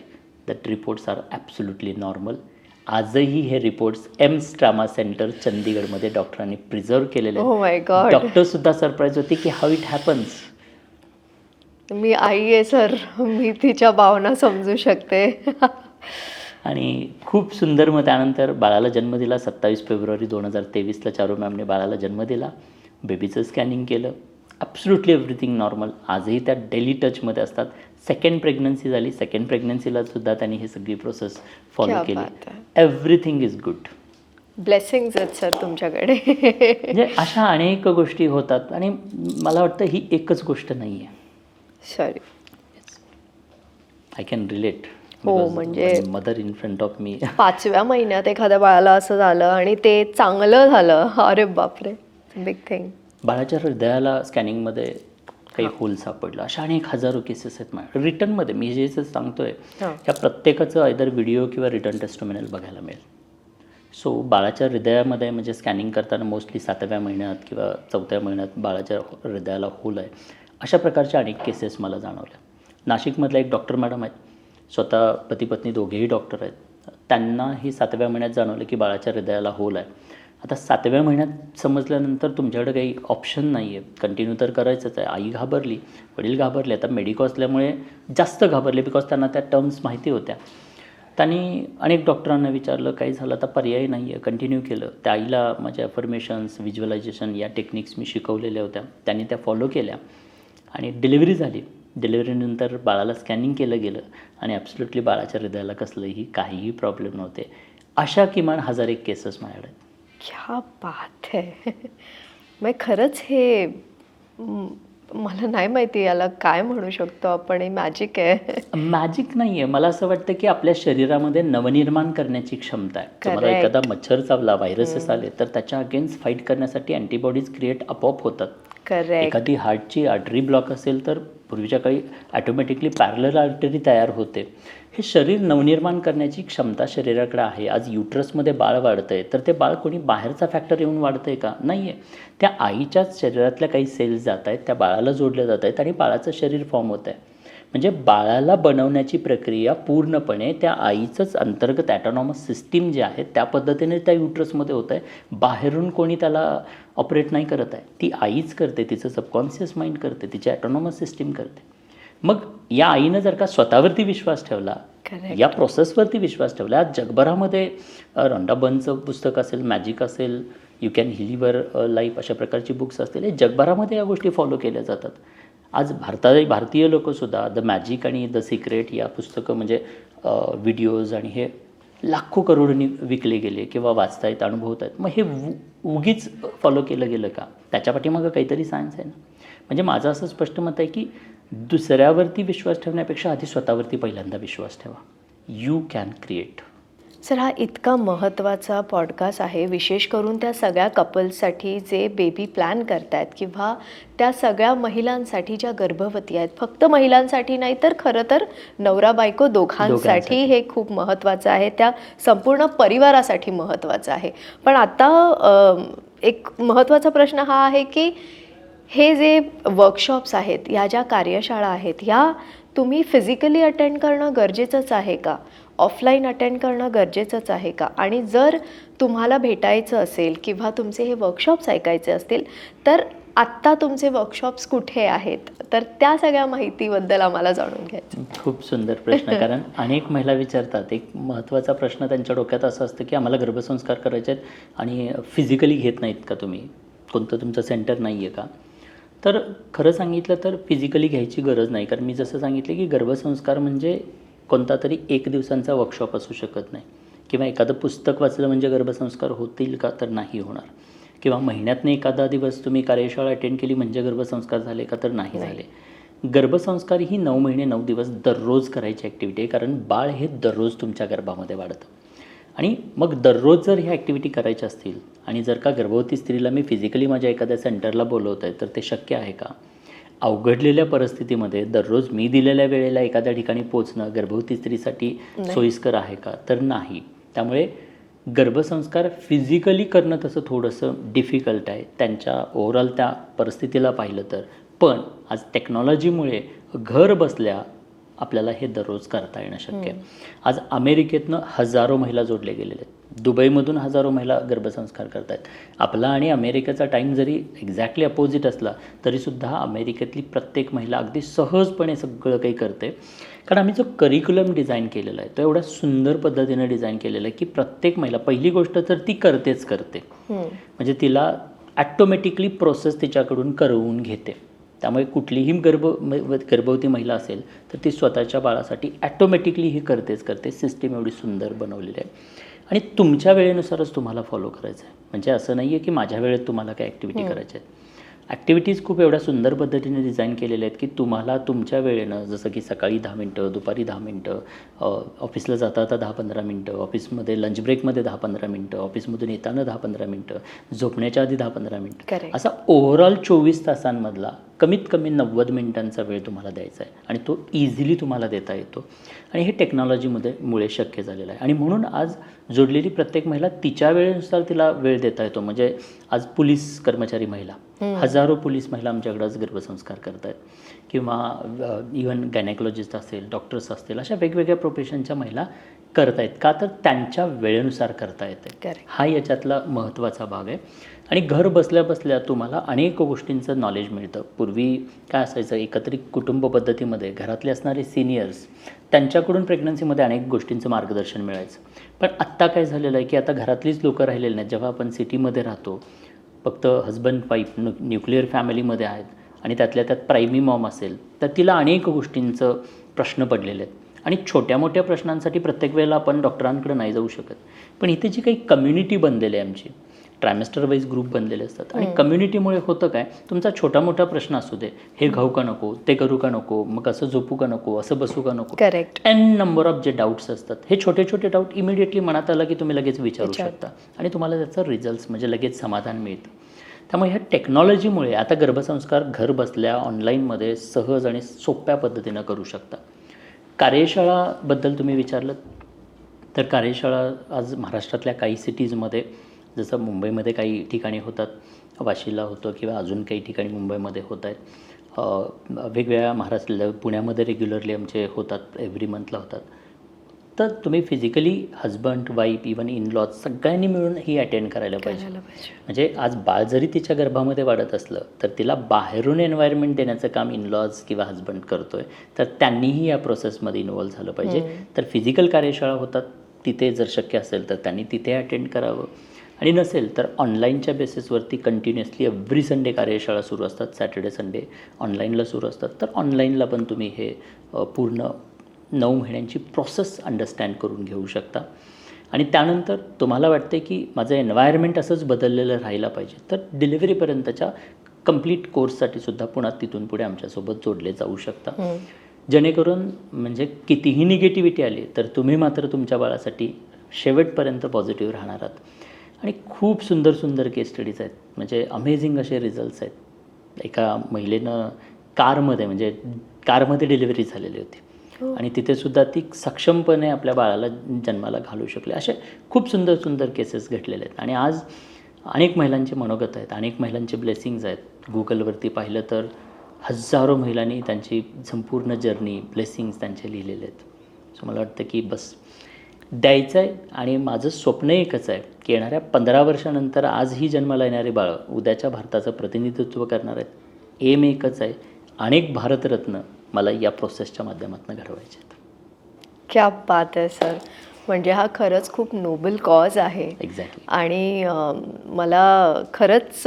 Speaker 1: that reports are absolutely normal. आजही हे रिपोर्ट्स एम्स ट्रामा सेंटर चंदीगडमध्ये डॉक्टरांनी प्रिझर्व केलेले
Speaker 2: Oh my
Speaker 1: आहेत.
Speaker 2: God.
Speaker 1: डॉक्टरसुद्धा सरप्राईज होते की हाऊ इट हॅपन्स.
Speaker 2: मी आई आहे सर, मी तिच्या भावना समजू शकते.
Speaker 1: आणि खूप सुंदर. मग त्यानंतर बाळाला जन्म दिला. 27 फेब्रुवारी 2023ला चारू मॅमने बाळाला जन्म दिला. बेबीचं स्कॅनिंग केलं. Absolutely everything normal. आजही त्या डेली टचमध्ये असतात. सेकंड प्रेग्नन्सी झाली. सेकंड प्रेग्नन्सीला सुद्धा त्यांनी ही सगळी प्रोसेस फॉलो
Speaker 2: क्या
Speaker 1: केली.
Speaker 2: बात आहे.
Speaker 1: Everything is good.
Speaker 2: ब्लेसिंग्स आहेत सर तुमच्याकडे.
Speaker 1: म्हणजे अशा अनेक गोष्टी होतात आणि मला वाटतं ही एकच गोष्ट नाही आहे.
Speaker 2: सॉरी.
Speaker 1: I can relate.
Speaker 2: हो, म्हणजे
Speaker 1: mother in front of me.
Speaker 2: 5व्या महिन्यात एखाद्या बाळाला असं झालं आणि ते चांगलं झालं, अरे बापरे, बिग थिंग.
Speaker 1: बाळाच्या हृदयाला स्कॅनिंगमध्ये काही होल सापडलं. अशा अनेक हजारो केसेस आहेत माझ्या रिटर्नमध्ये. मी जे सांगतोय ह्या प्रत्येकाचं आयदर व्हिडिओ किंवा रिटर्न टेस्टिमोनियल बघायला मिळेल. सो बाळाच्या हृदयामध्ये म्हणजे स्कॅनिंग करताना मोस्टली 7व्या महिन्यात किंवा 4थ्या महिन्यात बाळाच्या हृदयाला होल आहे, अशा प्रकारच्या अनेक केसेस मला जाणवल्या. नाशिकमधल्या एक डॉक्टर मॅडम आहेत, स्वतः पती पत्नी दोघेही डॉक्टर आहेत. त्यांनाही 7व्या महिन्यात जाणवलं की बाळाच्या हृदयाला होल आहे. आता 7व्या महिन्यात समजल्यानंतर तुमच्याकडे काही ऑप्शन नाही आहे, कंटिन्यू तर करायचंच आहे. आई घाबरली, वडील घाबरले. आता मेडिको असल्यामुळे जास्त घाबरले बिकॉज त्यांना त्या टर्म्स माहिती होत्या. त्यांनी अनेक डॉक्टरांना विचारलं, काही झालं आता पर्याय नाही आहे, कंटिन्यू केलं. त्या आईला माझ्या अफर्मेशन्स, व्हिज्युअलायझेशन या टेक्निक्स मी शिकवलेल्या होत्या, त्यांनी त्या फॉलो केल्या आणि डिलिव्हरी झाली. डिलिव्हरीनंतर बाळाला स्कॅनिंग केलं गेलं आणि ॲब्सोल्युटली बाळाच्या हृदयाला कसलंही काहीही प्रॉब्लेम नव्हते. अशा किमान 1001 केसेस माझ्याकडे आहेत.
Speaker 2: क्या बात आहे. मग खरंच हे मला नाही माहिती याला काय म्हणू शकतो आपण, हे मॅजिक आहे.
Speaker 1: मॅजिक नाही आहे. मला असं वाटतं की आपल्या शरीरामध्ये नवनिर्माण करण्याची क्षमता आहे. तुम्हाला
Speaker 2: Correct.
Speaker 1: एखादा मच्छर चावला, व्हायरसेस आले तर त्याच्या अगेन्स्ट फाईट करण्यासाठी अँटीबॉडीज क्रिएट आपोआप होतात.
Speaker 2: करेक्ट.
Speaker 1: एखादी हार्टची आर्टरी ब्लॉक असेल तर पूर्वीच्या काळी ॲटोमॅटिकली पॅरलल आर्टरी तयार होते. हे शरीर नवनिर्माण करण्याची क्षमता शरीराकडे आहे. आज युट्रसमध्ये बाळ वाढतं आहे तर ते बाळ कोणी बाहेरचा फॅक्टर येऊन वाढतं आहे का? नाही आहे. त्या आईच्याच शरीरातल्या काही सेल्स जात आहेत, त्या बाळाला जोडल्या जात आहेत आणि बाळाचं शरीर फॉर्म होतं आहे. म्हणजे बाळाला बनवण्याची प्रक्रिया पूर्णपणे त्या आईचंच अंतर्गत ॲटॉनॉमस सिस्टीम जे आहे त्या पद्धतीने त्या युट्रसमध्ये होतं आहे. बाहेरून कोणी त्याला ऑपरेट नाही करत आहे, ती आईच करते. तिचं सबकॉन्शियस माइंड करते, तिची ॲटॉनॉमस सिस्टीम करते. मग या आईनं जर का स्वतःवरती विश्वास ठेवला,
Speaker 2: Correct.
Speaker 1: या प्रोसेसवरती विश्वास ठेवला. आज जगभरामध्ये रॉन्डा बर्नचं पुस्तक असेल, मॅजिक असेल, you can heal your life, अशा प्रकारची बुक्स असतील. हे जगभरामध्ये या गोष्टी फॉलो केल्या जातात. आज भारतीय लोकंसुद्धा द मॅजिक आणि द सिक्रेट या पुस्तकं म्हणजे व्हिडिओज आणि हे लाखो करोडोनी विकले गेले किंवा वाचतायत, अनुभवत आहेत. मग हे उगीच फॉलो केलं गेलं का? त्याच्या पाठीमागं काहीतरी सायन्स आहे ना. म्हणजे माझं असं स्पष्ट मत आहे की दुसऱ्यावरती विश्वास ठेवण्यापेक्षा आधी स्वतःवरती पहिल्यांदा विश्वास ठेवा. You can create.
Speaker 2: सर, हा इतका महत्त्वाचा पॉडकास्ट आहे, विशेष करून त्या सगळ्या कपल्ससाठी जे बेबी प्लॅन करतायत किंवा त्या सगळ्या महिलांसाठी ज्या गर्भवती आहेत. फक्त महिलांसाठी नाही तर खरं तर नवरा बायको दोघांसाठी हे खूप महत्त्वाचं आहे, त्या संपूर्ण परिवारासाठी महत्त्वाचं आहे. पण आता एक महत्त्वाचा प्रश्न हा आहे की हे जे वर्कशॉप्स आहेत, ह्या ज्या कार्यशाळा आहेत, ह्या तुम्ही फिजिकली अटेंड करणं गरजेचंच आहे का? ऑफलाईन अटेंड करणं गरजेचंच आहे का? आणि जर तुम्हाला भेटायचं असेल किंवा तुमचे हे वर्कशॉप्स ऐकायचे असतील तर आत्ता तुमचे वर्कशॉप्स कुठे आहेत? तर त्या सगळ्या माहितीबद्दल आम्हाला जाणून घ्यायचं.
Speaker 1: खूप सुंदर प्रश्न. कारण अनेक महिला विचारतात. एक महत्त्वाचा प्रश्न त्यांच्या डोक्यात असं असतं की आम्हाला गर्भसंस्कार करायचे आहेत आणि फिजिकली घेत नाहीत का तुम्ही? कोणतं तुमचं सेंटर नाही आहे का? तर खरं सांगितलं तर फिजिकली घ्यायची गरज नाही. कारण मी जसं सांगितलं की गर्भसंस्कार म्हणजे कोणता तरी 1 दिवसांचा वर्कशॉप असू शकत नाही, किंवा एखादं पुस्तक वाचलं म्हणजे गर्भसंस्कार होतील का, तर नाही होणार, किंवा महिन्यातनं एखादा दिवस तुम्ही कार्यशाळा अटेंड केली म्हणजे गर्भसंस्कार झाले का, तर नाही झाले. गर्भसंस्कार ही 9 महिने 9 दिवस दररोज करायची ॲक्टिव्हिटी आहे, कारण बाळ हे दररोज तुमच्या गर्भामध्ये वाढतं. आणि मग दररोज जर ह्या ॲक्टिव्हिटी करायच्या असतील, आणि जर का गर्भवती स्त्रीला मी फिजिकली माझ्या एखाद्या सेंटरला बोलवत आहे, तर ते शक्य आहे का? अवघडलेल्या परिस्थितीमध्ये दररोज मी दिलेल्या वेळेला एखाद्या ठिकाणी पोचणं गर्भवती स्त्रीसाठी सोयीस्कर आहे का, तर नाही. त्यामुळे गर्भसंस्कार फिजिकली करणं तसं थोडंसं डिफिकल्ट आहे त्यांच्या ओव्हरऑल त्या परिस्थितीला पाहिलं तर. पण आज टेक्नॉलॉजीमुळे घर बसल्या आपल्याला हे दररोज करता येणं शक्य आहे. आज अमेरिकेतनं हजारो महिला जोडले गेलेले आहेत, दुबईमधून हजारो महिला गर्भसंस्कार करत आहेत. आपला आणि अमेरिकेचा टाईम जरी एक्झॅक्टली अपोजिट असला तरीसुद्धा अमेरिकेतली प्रत्येक महिला अगदी सहजपणे सगळं काही करते, कारण आम्ही जो करिक्युलम डिझाईन केलेला आहे तो एवढ्या सुंदर पद्धतीने डिझाईन केलेला आहे की प्रत्येक महिला, पहिली गोष्ट तर ती करतेच करते, म्हणजे तिला ॲटोमॅटिकली प्रोसेस तिच्याकडून करवून घेते. त्यामुळे कुठलीही गर्भवती महिला असेल तर ती स्वतःच्या बाळासाठी ॲटोमॅटिकली हे करते. सिस्टीम एवढी सुंदर बनवलेली आहे आणि तुमच्या वेळेनुसारच तुम्हाला फॉलो करायचं आहे. म्हणजे असं नाही आहे की माझ्या वेळेत तुम्हाला काय ॲक्टिव्हिटी करायच्या आहेत. ॲक्टिव्हिटीज खूप एवढ्या सुंदर पद्धतीने डिझाईन केलेल्या आहेत की तुम्हाला तुमच्या वेळेनं, जसं की सकाळी 10 मिनटं, दुपारी 10 मिनटं, ऑफिसला जाता 10-15 मिनटं, ऑफिसमध्ये लंच ब्रेकमध्ये 10-15 मिनटं, ऑफिसमधून येताना 10-15 मिनटं, झोपण्याच्या आधी 10-15 मिनटं, असा ओव्हरऑल 24 तासांमधला कमीत कमी 90 मिनिटांचा वेळ तुम्हाला द्यायचा आहे आणि तो इझिली तुम्हाला देता येतो. आणि हे मुळे शक्य झालेलं आहे. आणि म्हणून आज जोडलेली प्रत्येक महिला तिच्या वेळेनुसार तिला वेळ देता येतो. म्हणजे आज पोलीस कर्मचारी महिला, हजारो पोलीस महिला आमच्याकडे आज गर्भसंस्कार करत आहेत, किंवा इव्हन गायनेकॉलॉजिस्ट असेल, डॉक्टर्स असतील, अशा वेगवेगळ्या प्रोफेशनच्या महिला करत आहेत. का तर त्यांच्या वेळेनुसार करता येते. हा याच्यातला महत्त्वाचा भाग आहे. आणि घर बसल्या बसल्या तुम्हाला अनेक गोष्टींचं नॉलेज मिळतं. पूर्वी काय असायचं, एकत्रित कुटुंब पद्धतीमध्ये घरातले असणारे सिनियर्स, त्यांच्याकडून प्रेग्नन्सीमध्ये अनेक गोष्टींचं मार्गदर्शन मिळायचं. पण आत्ता काय झालेलं आहे की आता घरातलीच लोकं राहिलेली नाहीत. जेव्हा आपण सिटीमध्ये राहतो, फक्त हजबंड वाईफ न्यूक्लिअर फॅमिलीमध्ये आहेत आणि त्यातल्या त्यात प्रायमी मॉम असेल तर तिला अनेक गोष्टींचं प्रश्न पडलेले आहेत. आणि छोट्या मोठ्या प्रश्नांसाठी प्रत्येक वेळेला आपण डॉक्टरांकडे नाही जाऊ शकत. पण इथे जी काही कम्युनिटी बनलेली आहे आमची, ट्रायमेस्टर वाईज ग्रुप बनलेले असतात आणि कम्युनिटीमुळे होतं काय, तुमचा छोटा मोठा प्रश्न असू दे, हे खाऊ का नको, ते करू का नको, मग असं झोपू का नको, असं बसू का नको,
Speaker 2: करेक्ट,
Speaker 1: एन नंबर ऑफ जे डाऊट्स असतात, हे छोटे छोटे डाऊट इमिडिएटली मनात आलं की तुम्ही लगेच विचारू शकता आणि तुम्हाला त्याचं रिझल्ट्स म्हणजे लगेच समाधान मिळतं. त्यामुळे ह्या टेक्नॉलॉजीमुळे आता गर्भसंस्कार घर बसल्या ऑनलाईनमध्ये सहज आणि सोप्या पद्धतीनं करू शकता. कार्यशाळाबद्दल तुम्ही विचारलं तर कार्यशाळा आज महाराष्ट्रातल्या काही सिटीजमध्ये, जसं मुंबईमध्ये काही ठिकाणी होतात, वाशीला होतं किंवा अजून काही ठिकाणी मुंबईमध्ये होत आहेत, वेगवेगळ्या महाराष्ट्राला, पुण्यामध्ये रेग्युलरली आमचे होतात, एव्हरी मंथला होतात. तर तुम्ही physically husband, wife, even in laws सगळ्यांनी मिळून ही अटेंड करायला पाहिजे. म्हणजे आज बाळ जरी तिच्या गर्भामध्ये वाढत असलं तर तिला बाहेरून एन्व्हायरमेंट देण्याचं काम इन लॉज किंवा हजबंड करतोय, तर त्यांनीही या प्रोसेसमध्ये इन्व्हॉल्व झालं पाहिजे. तर फिजिकल कार्यशाळा होतात तिथे जर शक्य असेल तर त्यांनी तिथे अटेंड करावं, आणि नसेल तर ऑनलाईनच्या बेसिसवरती कंटिन्युअसली एव्हरी संडे कार्यशाळा सुरू असतात, सॅटर्डे संडे ऑनलाईनला सुरू असतात. तर ऑनलाईनला पण तुम्ही हे पूर्ण 9 महिन्यांची प्रोसेस अंडरस्टँड करून घेऊ शकता. आणि त्यानंतर तुम्हाला वाटते की माझं एन्व्हायरमेंट असंच बदललेलं राहायला पाहिजे, तर डिलिव्हरीपर्यंतच्या कंप्लीट कोर्ससाठी सुद्धा पुन्हा तिथून पुढे आमच्यासोबत जोडले जाऊ शकता. जेणेकरून म्हणजे कितीही निगेटिव्हिटी आली तर तुम्ही मात्र तुमच्या बाळासाठी शेवटपर्यंत पॉझिटिव्ह राहणार आहात. आणि खूप सुंदर सुंदर केस स्टडीज आहेत, म्हणजे अमेझिंग असे रिझल्ट्स आहेत. एका महिलेनं कारमध्ये डिलिव्हरी झालेली होती आणि तिथे सुद्धा ती सक्षमपणे आपल्या बाळाला जन्माला घालू शकले. असे खूप सुंदर सुंदर केसेस घडलेले आहेत. आणि आज अनेक महिलांचे मनोगत आहेत, अनेक महिलांचे ब्लेसिंग्ज आहेत. गुगलवरती पाहिलं तर हजारो महिलांनी त्यांची संपूर्ण जर्नी, ब्लेसिंग्स त्यांचे लिहिलेले आहेत. सो मला वाटतं की बस द्यायचं आहे. आणि माझं स्वप्न एकच आहे की येणाऱ्या 15 वर्षानंतर आजही जन्माला येणारे बाळं उद्याच्या भारताचं प्रतिनिधित्व करणार आहेत. एम एकच आहे, अनेक भारतरत्न मला या प्रोसेसच्या माध्यमातून घडवायचे आहेत.
Speaker 2: क्या बात आहे सर, म्हणजे हा खरंच खूप नोबल कॉज आहे.
Speaker 1: एक्झॅक्टली.
Speaker 2: आणि मला खरंच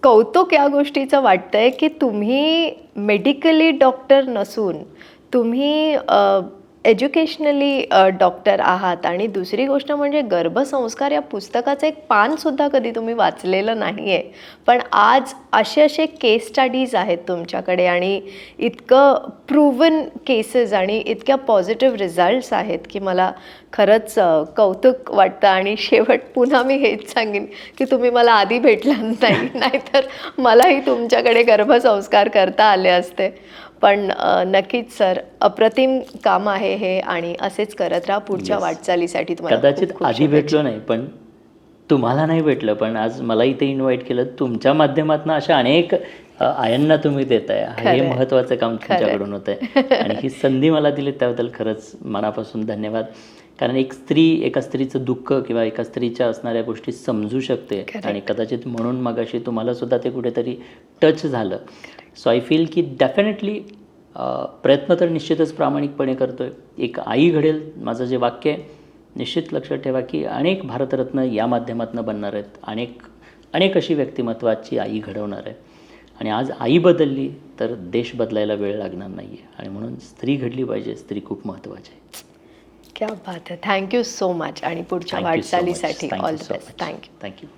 Speaker 2: कौतुक या गोष्टीचं वाटतंय की तुम्ही मेडिकली डॉक्टर नसून तुम्ही एज्युकेशनली डॉक्टर आहात आणि दुसरी गोष्ट म्हणजे गर्भसंस्कार या पुस्तकाचं एक पानसुद्धा कधी तुम्ही वाचलेलं नाही आहे, पण आज असे केस स्टडीज आहेत तुमच्याकडे आणि इतकं प्रूव्हन केसेस आणि इतक्या पॉझिटिव्ह रिझल्ट्स आहेत की मला खरंच कौतुक वाटतं. आणि शेवट पुन्हा मी हेच सांगेन की तुम्ही मला आधी भेटला नाही, नाहीतर मलाही तुमच्याकडे गर्भसंस्कार करता आले असते. पण नक्कीच सर, अप्रतिम काम आहे हे आणि असेच करत राहा पुढच्या
Speaker 1: Yes.
Speaker 2: वाटचालीसाठी. तुम्हाला
Speaker 1: कदाचित
Speaker 2: खूप खूप
Speaker 1: आधी
Speaker 2: शुभेच्छा.
Speaker 1: भेटलो नाही, पण तुम्हाला नाही भेटलं, पण आज मला इथे इन्व्हाइट केलं. तुमच्या माध्यमातून अशा अनेक आयांना तुम्ही देताय, हे
Speaker 2: खरंय.
Speaker 1: महत्त्वाचं काम
Speaker 2: खरंय.
Speaker 1: तुमच्याकडून होतं आहे. आणि ही संधी मला दिली त्याबद्दल खरंच मनापासून धन्यवाद. कारण एक स्त्री एका स्त्रीचं दुःख किंवा एका स्त्रीच्या असणाऱ्या गोष्टी समजू शकते.
Speaker 2: Correct.
Speaker 1: आणि कदाचित म्हणून मगाशी तुम्हाला सुद्धा ते कुठेतरी टच झालं. सो आय फील की डेफिनेटली प्रयत्न तर निश्चितच प्रामाणिकपणे करतो आहे. एक आई घडेल माझं जे वाक्य आहे, निश्चित लक्षात ठेवा की अनेक भारतरत्न या माध्यमातून बनणार आहेत. अनेक अशी व्यक्तिमत्वाची आई घडवणार आहे. आणि आज आई बदलली तर देश बदलायला वेळ लागणार नाही आहे. आणि म्हणून स्त्री घडली पाहिजे. स्त्री खूप महत्त्वाची आहे.
Speaker 2: क्या बात आहे. थँक्यू सो मच आणि पुढच्या वाटचालीसाठी all the best. Thank you.
Speaker 1: Thank you.